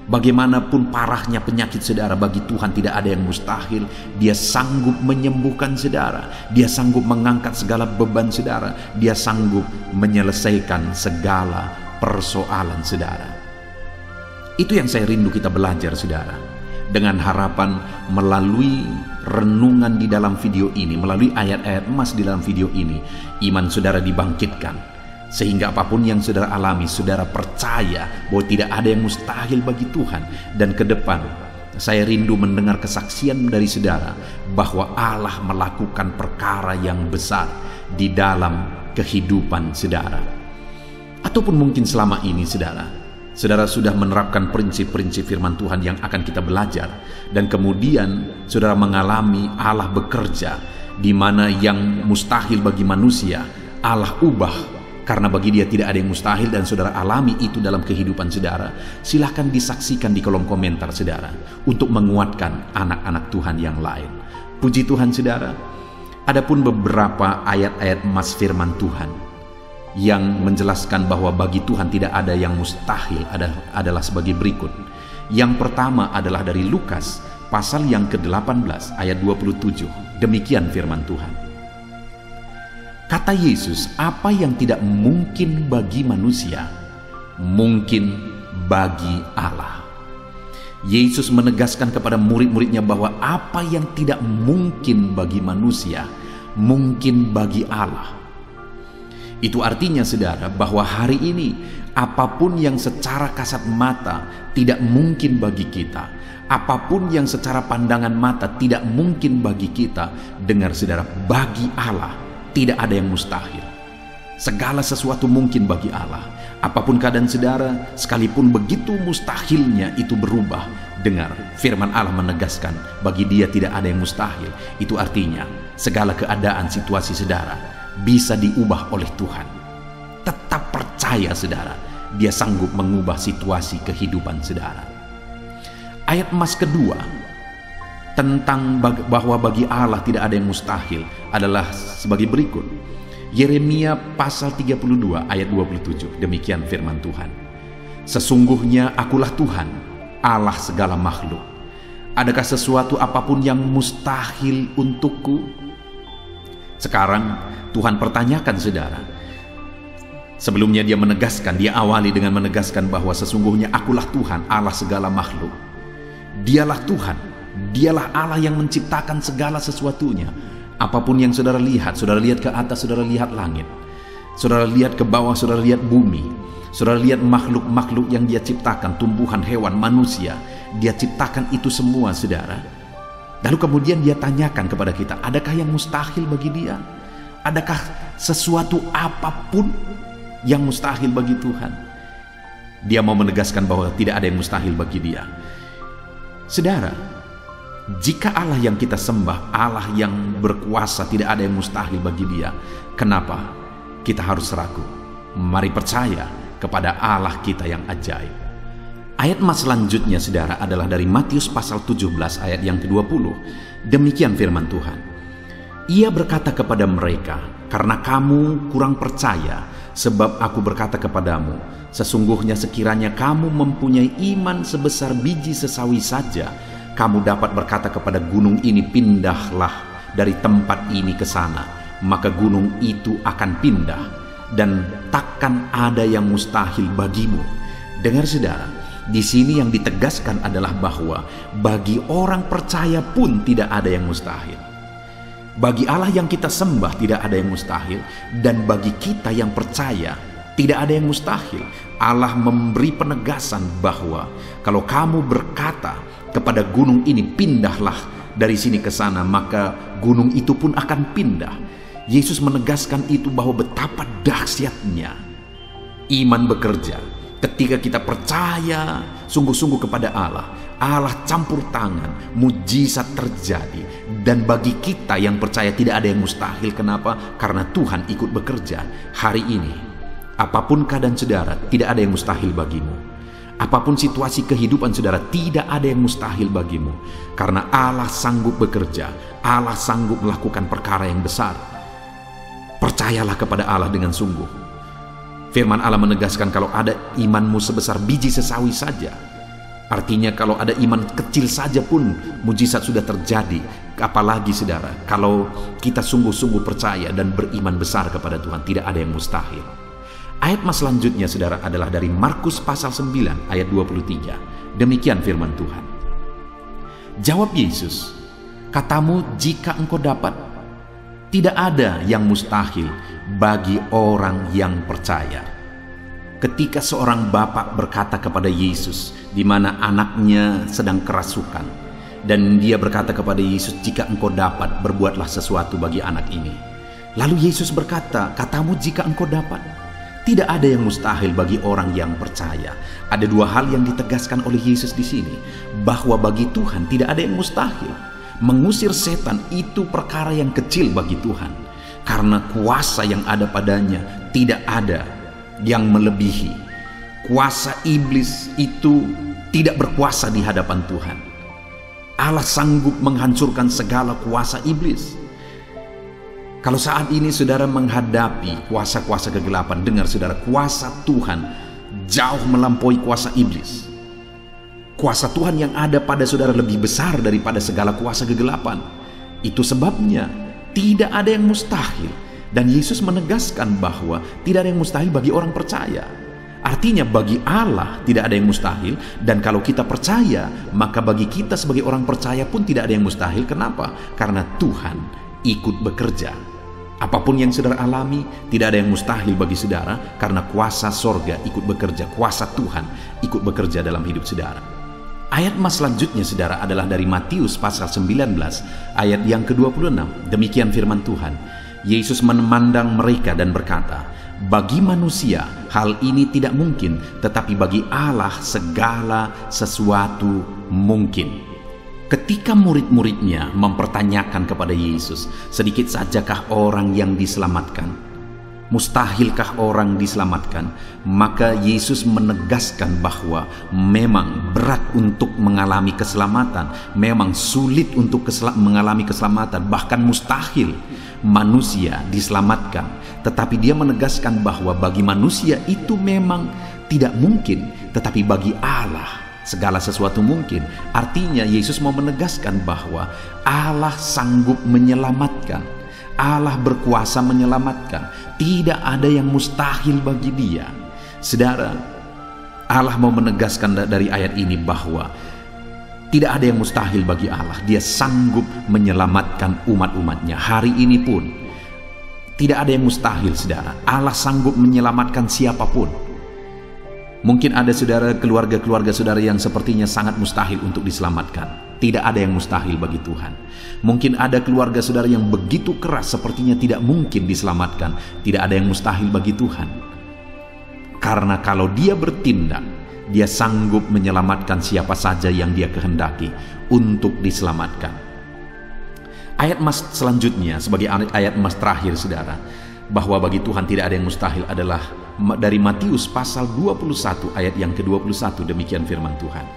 Bagaimanapun parahnya penyakit saudara, bagi Tuhan tidak ada yang mustahil. Dia sanggup menyembuhkan saudara, Dia sanggup mengangkat segala beban saudara, Dia sanggup menyelesaikan segala persoalan saudara. Itu yang saya rindu kita belajar saudara, dengan harapan melalui renungan di dalam video ini, melalui ayat-ayat emas di dalam video ini, iman saudara dibangkitkan, sehingga apapun yang saudara alami, saudara percaya bahwa tidak ada yang mustahil bagi Tuhan. Dan ke depan saya rindu mendengar kesaksian dari saudara bahwa Allah melakukan perkara yang besar di dalam kehidupan saudara. Ataupun mungkin selama ini saudara sudah menerapkan prinsip-prinsip firman Tuhan yang akan kita belajar, dan kemudian saudara mengalami Allah bekerja di mana yang mustahil bagi manusia Allah ubah, karena bagi Dia tidak ada yang mustahil, dan saudara alami itu dalam kehidupan saudara. Silahkan disaksikan di kolom komentar saudara untuk menguatkan anak-anak Tuhan yang lain. Puji Tuhan saudara. Adapun beberapa ayat-ayat emas firman Tuhan yang menjelaskan bahwa bagi Tuhan tidak ada yang mustahil adalah sebagai berikut. Yang pertama adalah dari Lukas pasal yang ke-18 ayat 27. Demikian firman Tuhan. Kata Yesus, apa yang tidak mungkin bagi manusia, mungkin bagi Allah. Yesus menegaskan kepada murid-muridnya bahwa apa yang tidak mungkin bagi manusia, mungkin bagi Allah. Itu artinya saudara bahwa hari ini apapun yang secara kasat mata tidak mungkin bagi kita, apapun yang secara pandangan mata tidak mungkin bagi kita, dengar saudara, bagi Allah tidak ada yang mustahil. Segala sesuatu mungkin bagi Allah. Apapun keadaan saudara, sekalipun begitu mustahilnya itu berubah, dengar firman Allah menegaskan bagi Dia tidak ada yang mustahil. Itu artinya segala keadaan situasi saudara bisa diubah oleh Tuhan. Tetap percaya saudara, Dia sanggup mengubah situasi kehidupan saudara. Ayat emas kedua tentang bahwa bagi Allah tidak ada yang mustahil adalah sebagai berikut. Yeremia pasal 32 ayat 27. Demikian firman Tuhan. Sesungguhnya akulah Tuhan, Allah segala makhluk. Adakah sesuatu apapun yang mustahil untukku? Sekarang Tuhan pertanyakan saudara. Sebelumnya Dia menegaskan, Dia awali dengan menegaskan bahwa sesungguhnya akulah Tuhan, Allah segala makhluk. Dialah Tuhan, Dialah Allah yang menciptakan segala sesuatunya. Apapun yang saudara lihat ke atas, saudara lihat langit, saudara lihat ke bawah, saudara lihat bumi, saudara lihat makhluk-makhluk yang Dia ciptakan, tumbuhan, hewan, manusia, Dia ciptakan itu semua saudara. Lalu kemudian Dia tanyakan kepada kita, adakah yang mustahil bagi Dia? Adakah sesuatu apapun yang mustahil bagi Tuhan? Dia mau menegaskan bahwa tidak ada yang mustahil bagi Dia. Saudara, jika Allah yang kita sembah, Allah yang berkuasa, tidak ada yang mustahil bagi Dia, kenapa kita harus ragu? Mari percaya kepada Allah kita yang ajaib. Ayat emas selanjutnya saudara adalah dari Matius pasal 17 ayat yang ke-20. Demikian firman Tuhan. Ia berkata kepada mereka, karena kamu kurang percaya, sebab aku berkata kepadamu, sesungguhnya sekiranya kamu mempunyai iman sebesar biji sesawi saja, kamu dapat berkata kepada gunung ini, pindahlah dari tempat ini ke sana, maka gunung itu akan pindah, dan takkan ada yang mustahil bagimu. Dengar saudara, di sini yang ditegaskan adalah bahwa bagi orang percaya pun tidak ada yang mustahil. Bagi Allah yang kita sembah tidak ada yang mustahil, dan bagi kita yang percaya tidak ada yang mustahil. Allah memberi penegasan bahwa kalau kamu berkata kepada gunung ini, pindahlah dari sini ke sana, maka gunung itu pun akan pindah. Yesus menegaskan itu bahwa betapa dahsyatnya iman bekerja. Ketika kita percaya sungguh-sungguh kepada Allah, Allah campur tangan, mujizat terjadi. Dan bagi kita yang percaya tidak ada yang mustahil. Kenapa? Karena Tuhan ikut bekerja. Hari ini, apapun keadaan saudara, tidak ada yang mustahil bagimu. Apapun situasi kehidupan saudara, tidak ada yang mustahil bagimu. Karena Allah sanggup bekerja, Allah sanggup melakukan perkara yang besar. Percayalah kepada Allah dengan sungguh. Firman Allah menegaskan kalau ada imanmu sebesar biji sesawi saja. Artinya kalau ada iman kecil saja pun mujizat sudah terjadi. Apalagi saudara, kalau kita sungguh-sungguh percaya dan beriman besar kepada Tuhan, tidak ada yang mustahil. Ayat selanjutnya saudara adalah dari Markus pasal 9 ayat 23. Demikian firman Tuhan. Jawab Yesus, katamu jika engkau dapat, tidak ada yang mustahil bagi orang yang percaya. Ketika seorang bapak berkata kepada Yesus, di mana anaknya sedang kerasukan, dan dia berkata kepada Yesus, jika engkau dapat, berbuatlah sesuatu bagi anak ini. Lalu Yesus berkata, katamu jika engkau dapat. Tidak ada yang mustahil bagi orang yang percaya. Ada dua hal yang ditegaskan oleh Yesus di sini, bahwa bagi Tuhan tidak ada yang mustahil. Mengusir setan itu perkara yang kecil bagi Tuhan, karena kuasa yang ada padanya tidak ada yang melebihi. Kuasa iblis itu tidak berkuasa di hadapan Tuhan. Allah sanggup menghancurkan segala kuasa iblis. Kalau saat ini saudara menghadapi kuasa-kuasa kegelapan, dengar saudara, kuasa Tuhan jauh melampaui kuasa iblis. Kuasa Tuhan yang ada pada saudara lebih besar daripada segala kuasa kegelapan. Itu sebabnya tidak ada yang mustahil. Dan Yesus menegaskan bahwa tidak ada yang mustahil bagi orang percaya. Artinya bagi Allah tidak ada yang mustahil. Dan kalau kita percaya, maka bagi kita sebagai orang percaya pun tidak ada yang mustahil. Kenapa? Karena Tuhan ikut bekerja. Apapun yang saudara alami, tidak ada yang mustahil bagi saudara, karena kuasa sorga ikut bekerja, kuasa Tuhan ikut bekerja dalam hidup saudara. Ayat selanjutnya saudara adalah dari Matius pasal 19 ayat yang ke-26. Demikian firman Tuhan. Yesus memandang mereka dan berkata, bagi manusia hal ini tidak mungkin, tetapi bagi Allah segala sesuatu mungkin. Ketika murid-muridnya mempertanyakan kepada Yesus, sedikit sajakah orang yang diselamatkan? Mustahilkah orang diselamatkan? Maka Yesus menegaskan bahwa memang berat untuk mengalami keselamatan, memang sulit untuk mengalami keselamatan, bahkan mustahil manusia diselamatkan. Tetapi dia menegaskan bahwa bagi manusia itu memang tidak mungkin, tetapi bagi Allah segala sesuatu mungkin. Artinya Yesus mau menegaskan bahwa Allah sanggup menyelamatkan. Allah berkuasa menyelamatkan. Tidak ada yang mustahil bagi dia. Saudara, Allah mau menegaskan dari ayat ini bahwa tidak ada yang mustahil bagi Allah. Dia sanggup menyelamatkan umat-umatnya. Hari ini pun tidak ada yang mustahil, saudara. Allah sanggup menyelamatkan siapapun. Mungkin ada saudara, keluarga-keluarga saudara yang sepertinya sangat mustahil untuk diselamatkan. Tidak ada yang mustahil bagi Tuhan. Mungkin ada keluarga saudara yang begitu keras sepertinya tidak mungkin diselamatkan. Tidak ada yang mustahil bagi Tuhan. Karena kalau dia bertindak, dia sanggup menyelamatkan siapa saja yang dia kehendaki untuk diselamatkan. Ayat selanjutnya sebagai ayat terakhir saudara, bahwa bagi Tuhan tidak ada yang mustahil adalah dari Matius pasal 21 ayat yang ke-21. Demikian firman Tuhan.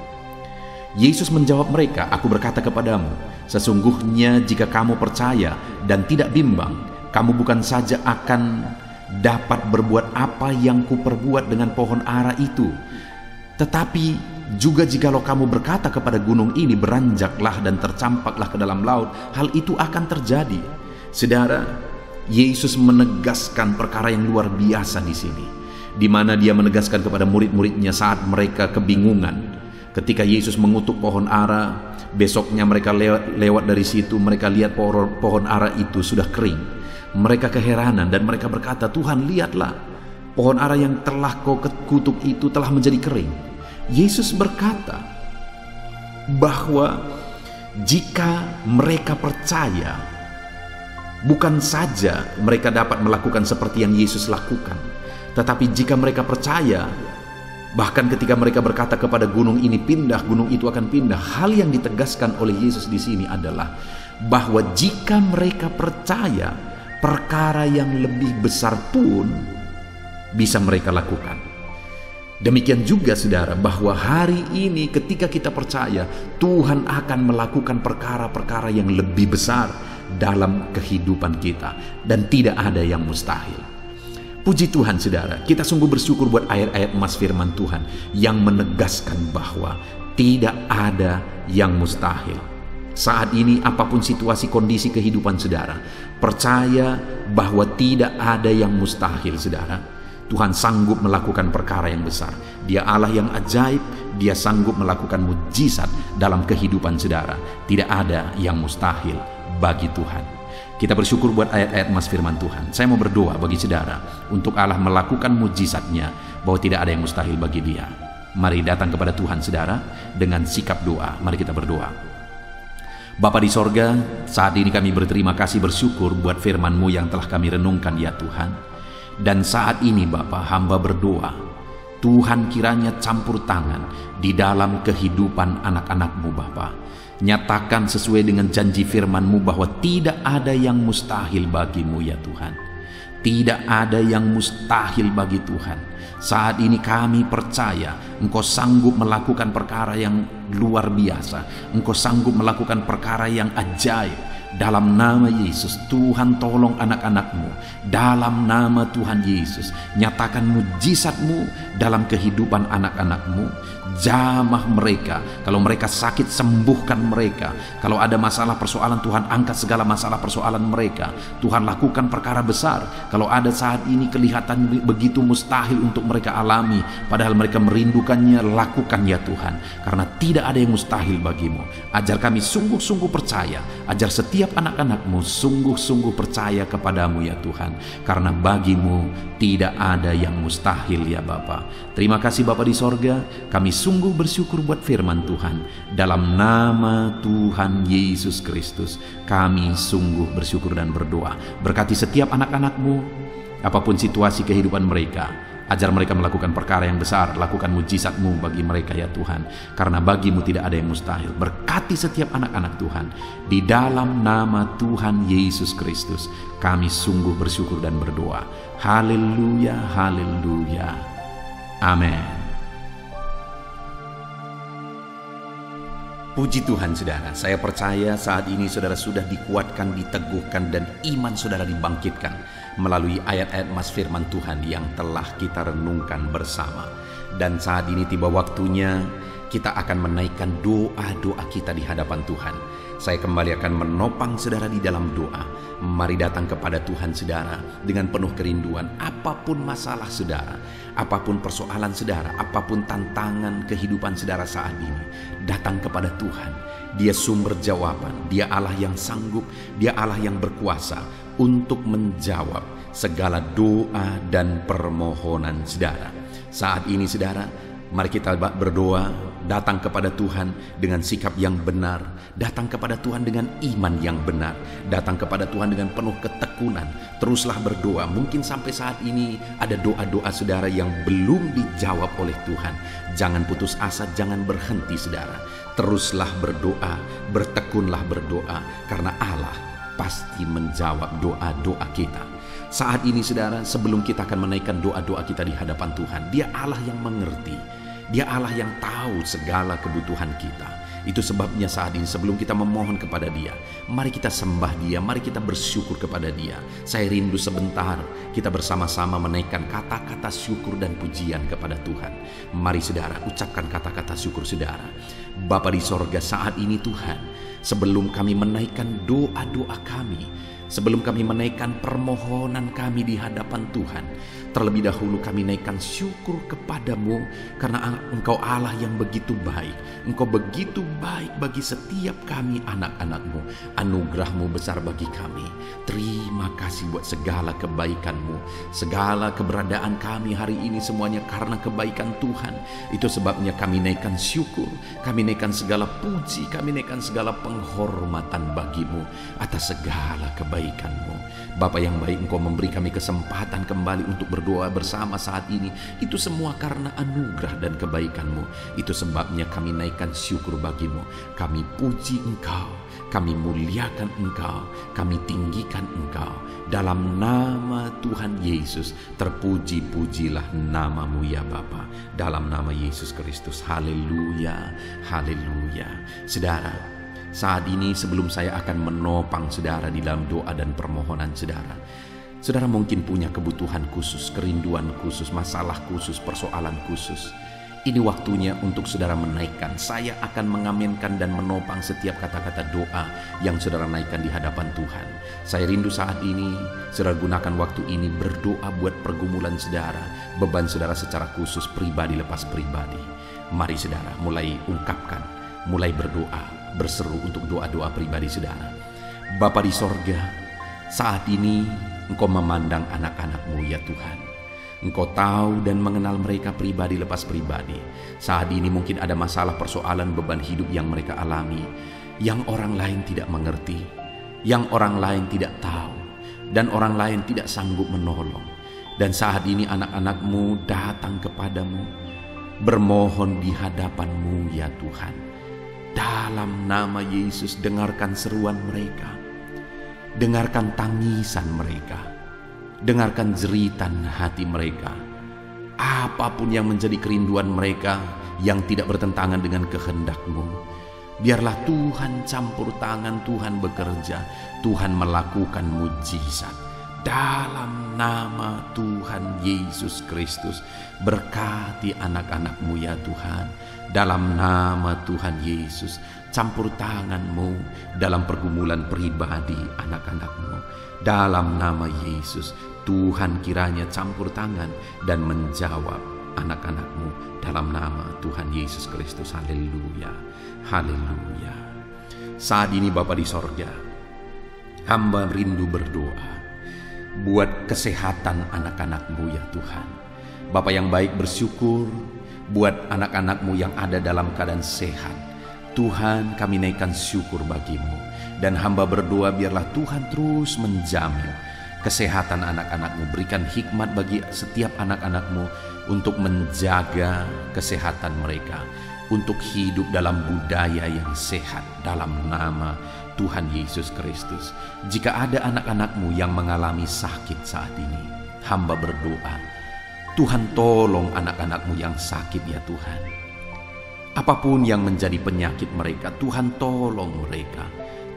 Yesus menjawab mereka, aku berkata kepadamu, sesungguhnya jika kamu percaya dan tidak bimbang, kamu bukan saja akan dapat berbuat apa yang kuperbuat dengan pohon ara itu, tetapi juga jikalau kamu berkata kepada gunung ini, beranjaklah dan tercampaklah ke dalam laut, hal itu akan terjadi. Saudara, Yesus menegaskan perkara yang luar biasa di sini, di mana dia menegaskan kepada murid-muridnya saat mereka kebingungan. Ketika Yesus mengutuk pohon ara, besoknya mereka lewat dari situ, mereka lihat pohon ara itu sudah kering. Mereka keheranan dan mereka berkata, "Tuhan, lihatlah, pohon ara yang telah kau kutuk itu telah menjadi kering." Yesus berkata bahwa jika mereka percaya, bukan saja mereka dapat melakukan seperti yang Yesus lakukan, tetapi jika mereka percaya, bahkan ketika mereka berkata kepada gunung ini pindah, gunung itu akan pindah. Hal yang ditegaskan oleh Yesus di sini adalah bahwa jika mereka percaya, perkara yang lebih besar pun bisa mereka lakukan. Demikian juga saudara, bahwa hari ini ketika kita percaya, Tuhan akan melakukan perkara-perkara yang lebih besar dalam kehidupan kita, dan tidak ada yang mustahil. Puji Tuhan saudara, kita sungguh bersyukur buat ayat-ayat emas firman Tuhan yang menegaskan bahwa tidak ada yang mustahil. Saat ini apapun situasi kondisi kehidupan saudara, percaya bahwa tidak ada yang mustahil saudara. Tuhan sanggup melakukan perkara yang besar. Dia Allah yang ajaib, dia sanggup melakukan mujizat dalam kehidupan saudara. Tidak ada yang mustahil bagi Tuhan. Kita bersyukur buat ayat-ayat emas firman Tuhan. Saya mau berdoa bagi saudara untuk Allah melakukan mujizatnya, bahwa tidak ada yang mustahil bagi dia. Mari datang kepada Tuhan saudara dengan sikap doa. Mari kita berdoa. Bapa di sorga, saat ini kami berterima kasih bersyukur buat firman-Mu yang telah kami renungkan ya Tuhan. Dan saat ini Bapa, hamba berdoa, Tuhan kiranya campur tangan di dalam kehidupan anak-anak-Mu Bapa. Nyatakan sesuai dengan janji firman-Mu bahwa tidak ada yang mustahil bagi-Mu ya Tuhan. Tidak ada yang mustahil bagi Tuhan. Saat ini kami percaya Engkau sanggup melakukan perkara yang luar biasa. Engkau sanggup melakukan perkara yang ajaib. Dalam nama Yesus, Tuhan tolong anak-anak-Mu. Dalam nama Tuhan Yesus, nyatakan mujizat-Mu dalam kehidupan anak-anak-Mu. Jamah mereka. Kalau mereka sakit, sembuhkan mereka. Kalau ada masalah persoalan, Tuhan angkat segala masalah persoalan mereka. Tuhan lakukan perkara besar. Kalau ada saat ini kelihatan begitu mustahil untuk mereka alami, padahal mereka merindukannya, lakukan ya Tuhan. Karena tidak ada yang mustahil bagi-Mu. Ajar kami sungguh-sungguh percaya. Ajar setiap anak-anak-Mu sungguh-sungguh percaya kepadamu ya Tuhan. Karena bagi-Mu tidak ada yang mustahil ya Bapa. Terima kasih Bapa di sorga. Kami sungguh bersyukur buat firman Tuhan. Dalam nama Tuhan Yesus Kristus, kami sungguh bersyukur dan berdoa. Berkati setiap anak-anak-Mu, apapun situasi kehidupan mereka. Ajar mereka melakukan perkara yang besar. Lakukan mujizat-Mu bagi mereka ya Tuhan. Karena bagi-Mu tidak ada yang mustahil. Berkati setiap anak-anak Tuhan. Di dalam nama Tuhan Yesus Kristus, kami sungguh bersyukur dan berdoa. Haleluya, haleluya. Amin. Puji Tuhan saudara, saya percaya saat ini saudara sudah dikuatkan, diteguhkan, dan iman saudara dibangkitkan melalui ayat-ayat emas firman Tuhan yang telah kita renungkan bersama. Dan saat ini tiba waktunya kita akan menaikkan doa-doa kita di hadapan Tuhan. Saya kembali akan menopang saudara di dalam doa. Mari datang kepada Tuhan saudara dengan penuh kerinduan. Apapun masalah saudara, apapun persoalan saudara, apapun tantangan kehidupan saudara saat ini, datang kepada Tuhan. Dia sumber jawaban, dia Allah yang sanggup, dia Allah yang berkuasa untuk menjawab segala doa dan permohonan saudara. Saat ini saudara, mari kita berdoa. Datang kepada Tuhan dengan sikap yang benar. Datang kepada Tuhan dengan iman yang benar. Datang kepada Tuhan dengan penuh ketekunan. Teruslah berdoa. Mungkin sampai saat ini ada doa-doa saudara yang belum dijawab oleh Tuhan. Jangan putus asa, jangan berhenti saudara. Teruslah berdoa, bertekunlah berdoa. Karena Allah pasti menjawab doa-doa kita. Saat ini saudara, sebelum kita akan menaikkan doa-doa kita di hadapan Tuhan, Dia Allah yang mengerti. Dia Allah yang tahu segala kebutuhan kita. Itu sebabnya saat ini sebelum kita memohon kepada Dia, mari kita sembah Dia, mari kita bersyukur kepada Dia. Saya rindu sebentar kita bersama-sama menaikkan kata-kata syukur dan pujian kepada Tuhan. Mari saudara, ucapkan kata-kata syukur saudara. Bapa di sorga, saat ini Tuhan, sebelum kami menaikkan doa-doa kami, Sebelum kami menaikkan permohonan kami di hadapan Tuhan, terlebih dahulu kami naikkan syukur kepadamu karena Engkau Allah yang begitu baik. Engkau begitu baik bagi setiap kami anak-anakmu. Anugerahmu besar bagi kami. Terima kasih buat segala kebaikanmu. Segala keberadaan kami hari ini semuanya karena kebaikan Tuhan. Itu sebabnya kami naikkan syukur. Kami naikkan segala puji. Kami naikkan segala penghormatan bagimu atas segala kebaikanmu. Bapa yang baik, Engkau memberi kami kesempatan kembali untuk berdoa bersama saat ini. Itu semua karena anugerah dan kebaikan-Mu. Itu sebabnya kami naikkan syukur bagimu. Kami puji Engkau, kami muliakan Engkau, kami tinggikan Engkau. Dalam nama Tuhan Yesus, terpuji-pujilah nama-Mu ya Bapa. Dalam nama Yesus Kristus, haleluya, haleluya. Saudara, saat ini sebelum saya akan menopang saudara di dalam doa dan permohonan saudara, saudara mungkin punya kebutuhan khusus, kerinduan khusus, masalah khusus, persoalan khusus. Ini waktunya untuk saudara menaikkan. Saya akan mengaminkan dan menopang setiap kata-kata doa yang saudara naikkan di hadapan Tuhan. Saya rindu saat ini saudara gunakan waktu ini berdoa buat pergumulan saudara, beban saudara secara khusus, pribadi lepas pribadi. Mari saudara mulai ungkapkan, mulai berdoa, berseru untuk doa-doa pribadi saudara. Bapa di sorga, saat ini Engkau memandang anak-anak-Mu ya Tuhan. Engkau tahu dan mengenal mereka pribadi lepas pribadi. Saat ini mungkin ada masalah, persoalan, beban hidup yang mereka alami, yang orang lain tidak mengerti, yang orang lain tidak tahu, dan orang lain tidak sanggup menolong. Dan saat ini anak-anak-Mu datang kepadamu, bermohon di hadapan-Mu ya Tuhan. Dalam nama Yesus, dengarkan seruan mereka, dengarkan tangisan mereka, dengarkan jeritan hati mereka. Apapun yang menjadi kerinduan mereka yang tidak bertentangan dengan kehendak-Mu, biarlah Tuhan campur tangan, Tuhan bekerja, Tuhan melakukan mujizat. Dalam nama Tuhan Yesus Kristus, berkati anak-anak-Mu ya Tuhan. Dalam nama Tuhan Yesus, campur tangan-Mu dalam pergumulan pribadi anak-anak-Mu. Dalam nama Yesus, Tuhan kiranya campur tangan dan menjawab anak-anak-Mu. Dalam nama Tuhan Yesus Kristus, haleluya, haleluya. Saat ini Bapa di sorga, hamba rindu berdoa buat kesehatan anak-anak-Mu ya Tuhan. Bapa yang baik, bersyukur buat anak-anak-Mu yang ada dalam keadaan sehat. Tuhan, kami naikkan syukur bagi-Mu. Dan hamba berdoa biarlah Tuhan terus menjamin kesehatan anak-anak-Mu. Berikan hikmat bagi setiap anak-anak-Mu untuk menjaga kesehatan mereka, untuk hidup dalam budaya yang sehat dalam nama Tuhan Yesus Kristus. Jika ada anak-anak-Mu yang mengalami sakit saat ini, hamba berdoa, Tuhan tolong anak-anak-Mu yang sakit ya Tuhan. Apapun yang menjadi penyakit mereka, Tuhan tolong mereka.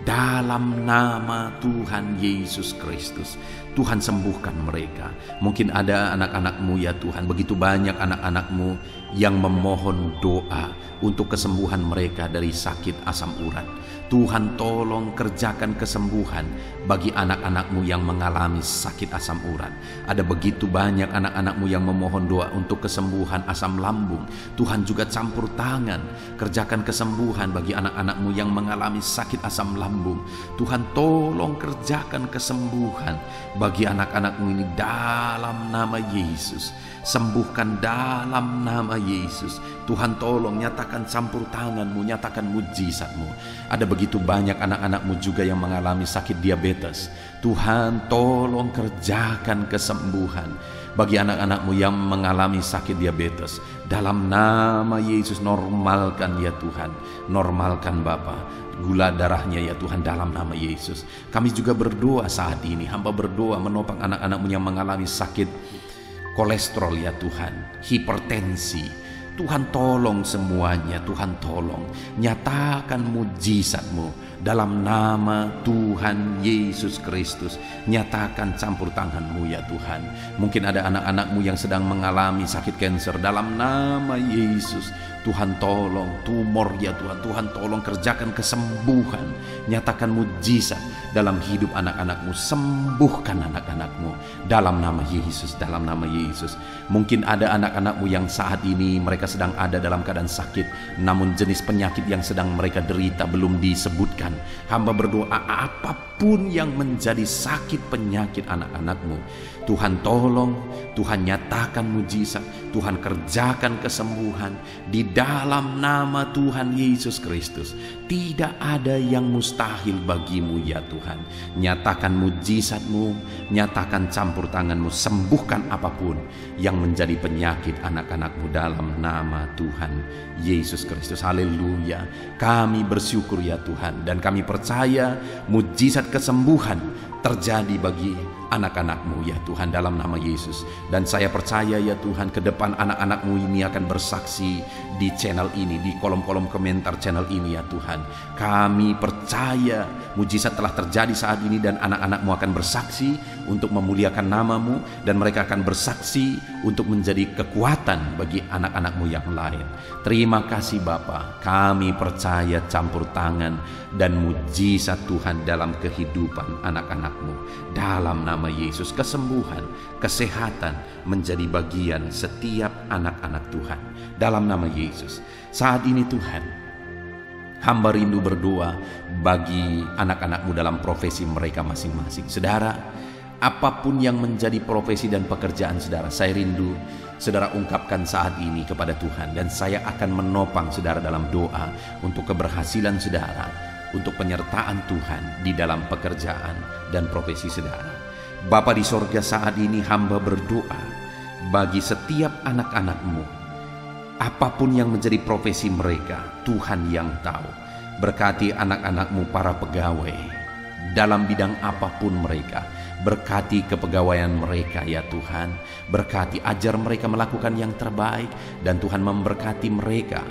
Dalam nama Tuhan Yesus Kristus, Tuhan sembuhkan mereka. Mungkin ada anak-anak-Mu ya Tuhan, begitu banyak anak-anak-Mu yang memohon doa untuk kesembuhan mereka dari sakit asam urat. Tuhan tolong kerjakan kesembuhan bagi anak-anak-Mu yang mengalami sakit asam urat. Ada begitu banyak anak-anak-Mu yang memohon doa untuk kesembuhan asam lambung. Tuhan juga campur tangan, kerjakan kesembuhan bagi anak-anak-Mu yang mengalami sakit asam lambung. Tuhan tolong kerjakan kesembuhan bagi anak-anak-Mu ini dalam nama Yesus. Sembuhkan dalam nama Yesus. Tuhan tolong nyatakan campur tangan-Mu, nyatakan mujizat-Mu. Ada begitu banyak anak-anak-Mu juga yang mengalami sakit diabetes. Tuhan tolong kerjakan kesembuhan bagi anak-anak-Mu yang mengalami sakit diabetes. Dalam nama Yesus, normalkan ya Tuhan, normalkan Bapa gula darahnya ya Tuhan, dalam nama Yesus. Kami juga berdoa saat ini, hamba berdoa menopang anak-anak-Mu yang mengalami sakit kolesterol ya Tuhan, hipertensi. Tuhan tolong semuanya, Tuhan tolong nyatakan mujizat-Mu dalam nama Tuhan Yesus Kristus. Nyatakan campur tangan-Mu ya Tuhan. Mungkin ada anak-anak-Mu yang sedang mengalami sakit kanker, dalam nama Yesus Tuhan tolong tumor ya Tuhan, Tuhan tolong kerjakan kesembuhan, nyatakan mujizat dalam hidup anak-anakmu, sembuhkan anak-anakmu dalam nama Yesus, dalam nama Yesus. Mungkin ada anak-anakmu yang saat ini mereka sedang ada dalam keadaan sakit, namun jenis penyakit yang sedang mereka derita belum disebutkan. Hamba berdoa apapun yang menjadi sakit penyakit anak-anakmu, Tuhan tolong, Tuhan nyatakan mujizat, Tuhan kerjakan kesembuhan di dalam nama Tuhan Yesus Kristus. Tidak ada yang mustahil bagimu ya Tuhan. Nyatakan mujizat-Mu, nyatakan campur tangan-Mu, sembuhkan apapun yang menjadi penyakit anak-anak-Mu dalam nama Tuhan Yesus Kristus. Haleluya. Kami bersyukur ya Tuhan, dan kami percaya mujizat kesembuhan terjadi bagi anak-anak-Mu ya Tuhan dalam nama Yesus. Dan saya percaya ya Tuhan, ke depan anak-anak-Mu ini akan bersaksi di channel ini, di kolom-kolom komentar channel ini ya Tuhan. Kami percaya mujizat telah terjadi saat ini, dan anak-anak-Mu akan bersaksi untuk memuliakan nama-Mu, dan mereka akan bersaksi untuk menjadi kekuatan bagi anak-anak-Mu yang lain. Terima kasih Bapa, kami percaya campur tangan dan mujizat Tuhan dalam kehidupan anak-anak-Mu dalam nama Yesus. Kesembuhan, kesehatan menjadi bagian setiap anak-anak Tuhan dalam nama Yesus. Saat ini Tuhan, hamba rindu berdoa bagi anak-anak-Mu dalam profesi mereka masing-masing. Saudara, apapun yang menjadi profesi dan pekerjaan saudara, saya rindu saudara ungkapkan saat ini kepada Tuhan, dan saya akan menopang saudara dalam doa untuk keberhasilan saudara, untuk penyertaan Tuhan di dalam pekerjaan dan profesi saudara. Bapa di sorga, saat ini hamba berdoa bagi setiap anak-anak-Mu, apapun yang menjadi profesi mereka, Tuhan yang tahu. Berkati anak-anak-Mu para pegawai dalam bidang apapun mereka. Berkati kepegawaian mereka ya Tuhan. Berkati, ajar mereka melakukan yang terbaik, dan Tuhan memberkati mereka.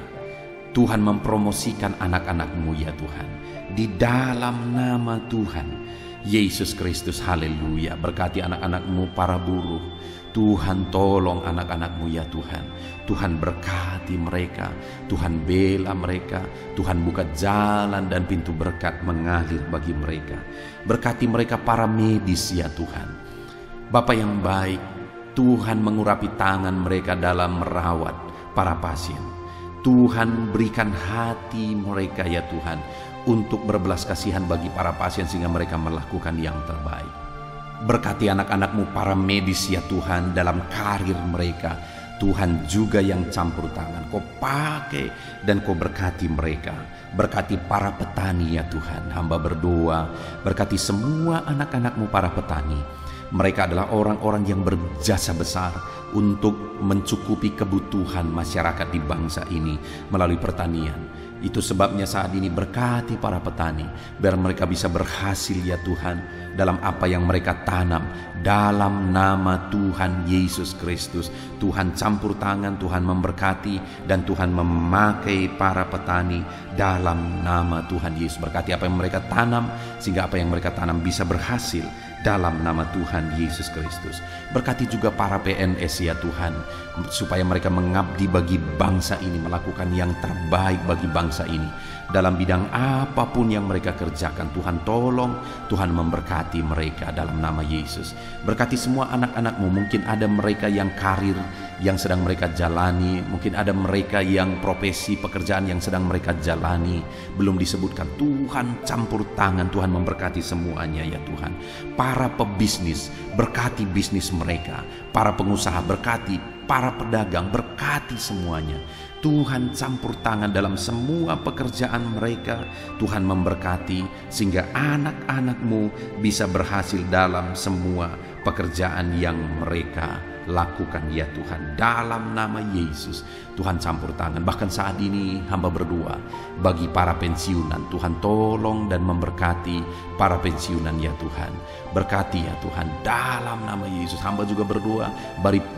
Tuhan mempromosikan anak-anak-Mu ya Tuhan, di dalam nama Tuhan Yesus Kristus. Haleluya. Berkati anak-anak-Mu para buruh. Tuhan tolong anak-anak-Mu ya Tuhan. Tuhan berkati mereka, Tuhan bela mereka, Tuhan buka jalan dan pintu berkat mengalir bagi mereka. Berkati mereka para medis ya Tuhan. Bapa yang baik, Tuhan mengurapi tangan mereka dalam merawat para pasien. Tuhan berikan hati mereka ya Tuhan untuk berbelas kasihan bagi para pasien, sehingga mereka melakukan yang terbaik. Berkati anak-anak-Mu para medis ya Tuhan dalam karir mereka. Tuhan juga yang campur tangan, Kau pakai dan Kau berkati mereka. Berkati para petani ya Tuhan. Hamba berdoa, berkati semua anak-anak-Mu para petani. Mereka adalah orang-orang yang berjasa besar untuk mencukupi kebutuhan masyarakat di bangsa ini melalui pertanian. Itu sebabnya saat ini berkati para petani, biar mereka bisa berhasil ya Tuhan dalam apa yang mereka tanam. Dalam nama Tuhan Yesus Kristus, Tuhan campur tangan, Tuhan memberkati, dan Tuhan memakai para petani dalam nama Tuhan Yesus. Berkati apa yang mereka tanam, sehingga apa yang mereka tanam bisa berhasil dalam nama Tuhan Yesus Kristus. Berkati juga para PNS ya Tuhan, supaya mereka mengabdi bagi bangsa ini, melakukan yang terbaik bagi bangsa ini dalam bidang apapun yang mereka kerjakan. Tuhan tolong, Tuhan memberkati mereka dalam nama Yesus. Berkati semua anak-anak-Mu. Mungkin ada mereka yang karir yang sedang mereka jalani, mungkin ada mereka yang profesi pekerjaan yang sedang mereka jalani belum disebutkan. Tuhan campur tangan, Tuhan memberkati semuanya ya Tuhan. Para pebisnis, berkati bisnis mereka. Para pengusaha, berkati. Para pedagang, berkati semuanya. Tuhan campur tangan dalam semua pekerjaan mereka. Tuhan memberkati sehingga anak-anak-Mu bisa berhasil dalam semua pekerjaan yang mereka lakukan ya Tuhan. Dalam nama Yesus, Tuhan campur tangan. Bahkan saat ini hamba berdoa bagi para pensiunan. Tuhan tolong dan memberkati para pensiunan ya Tuhan. Berkati ya Tuhan dalam nama Yesus. Hamba juga berdoa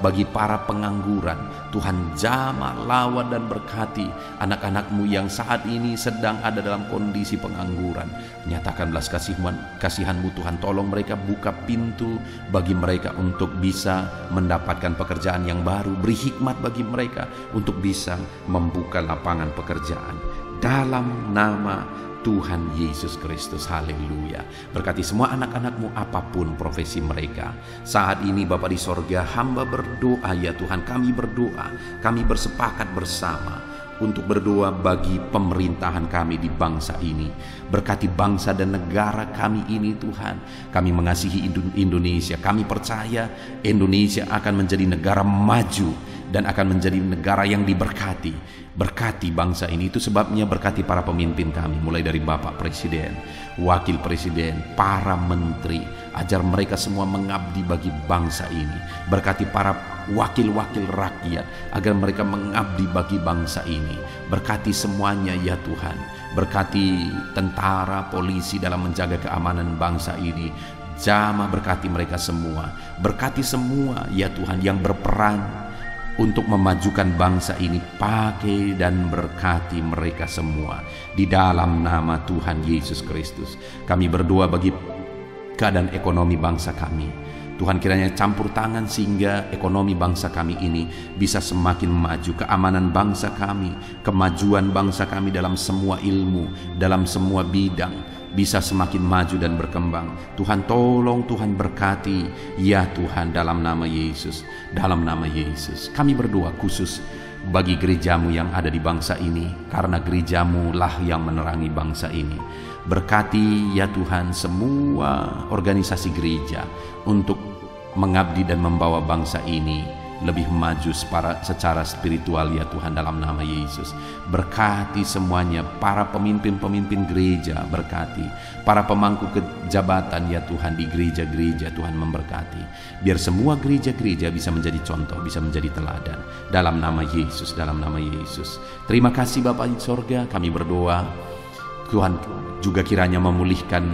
bagi para pengangguran. Tuhan jamah, lawan dan berkati anak-anak-Mu yang saat ini sedang ada dalam kondisi pengangguran. Nyatakan belas kasihan-Mu Tuhan. Tolong mereka, buka pintu bagi mereka untuk bisa mendapatkan mendapatkan pekerjaan yang baru. Beri hikmat bagi mereka untuk bisa membuka lapangan pekerjaan. Dalam nama Tuhan Yesus Kristus, haleluya. Berkati semua anak-anak-Mu apapun profesi mereka. Saat ini Bapa di sorga, hamba berdoa ya Tuhan, kami berdoa, kami bersepakat bersama untuk berdoa bagi pemerintahan kami di bangsa ini. Berkati bangsa dan negara kami ini Tuhan. Kami mengasihi Indonesia. Kami percaya Indonesia akan menjadi negara maju dan akan menjadi negara yang diberkati. Berkati bangsa ini, itu sebabnya berkati para pemimpin kami, mulai dari Bapak Presiden, Wakil Presiden, para menteri. Ajar mereka semua mengabdi bagi bangsa ini. Berkati para wakil-wakil rakyat agar mereka mengabdi bagi bangsa ini. Berkati semuanya ya Tuhan. Berkati tentara, polisi dalam menjaga keamanan bangsa ini. Jamah berkati mereka semua. Berkati semua ya Tuhan yang berperan untuk memajukan bangsa ini. Pakai dan berkati mereka semua di dalam nama Tuhan Yesus Kristus. Kami berdoa bagi keadaan ekonomi bangsa kami. Tuhan kiranya campur tangan sehingga ekonomi bangsa kami ini bisa semakin maju. Keamanan bangsa kami, kemajuan bangsa kami dalam semua ilmu, dalam semua bidang bisa semakin maju dan berkembang. Tuhan tolong, Tuhan berkati ya Tuhan, dalam nama Yesus. Dalam nama Yesus kami berdoa khusus bagi gerejamu yang ada di bangsa ini, karena gerejamu lah yang menerangi bangsa ini. Berkati ya Tuhan semua organisasi gereja untuk mengabdi dan membawa bangsa ini lebih maju secara spiritual ya Tuhan, dalam nama Yesus. Berkati semuanya, para pemimpin-pemimpin gereja berkati, para pemangku kejabatan ya Tuhan di gereja-gereja, Tuhan memberkati. Biar semua gereja-gereja bisa menjadi contoh, bisa menjadi teladan, dalam nama Yesus, dalam nama Yesus. Terima kasih Bapa di sorga, kami berdoa Tuhan juga kiranya memulihkan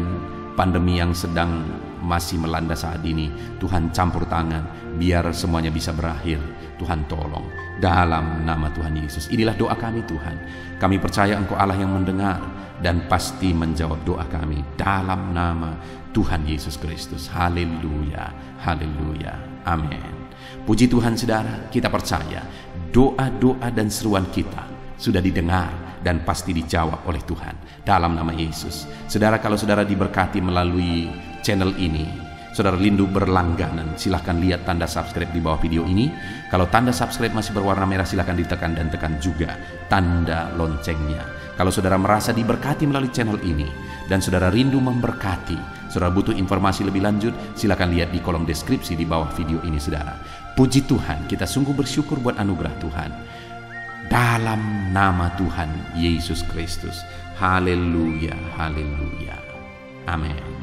pandemi yang sedang masih melanda saat ini. Tuhan campur tangan biar semuanya bisa berakhir. Tuhan tolong dalam nama Tuhan Yesus. Inilah doa kami Tuhan. Kami percaya Engkau Allah yang mendengar dan pasti menjawab doa kami dalam nama Tuhan Yesus Kristus. Haleluya, haleluya, amin. Puji Tuhan saudara, kita percaya doa-doa dan seruan kita sudah didengar dan pasti dijawab oleh Tuhan dalam nama Yesus. Saudara, kalau saudara diberkati melalui channel ini, saudara rindu berlangganan, silahkan lihat tanda subscribe di bawah video ini. Kalau tanda subscribe masih berwarna merah, silahkan ditekan dan tekan juga tanda loncengnya. Kalau saudara merasa diberkati melalui channel ini dan saudara rindu memberkati, saudara butuh informasi lebih lanjut, silahkan lihat di kolom deskripsi di bawah video ini saudara. Puji Tuhan, kita sungguh bersyukur buat anugerah Tuhan. Dalam nama Tuhan Yesus Kristus. Haleluya, haleluya. Amin.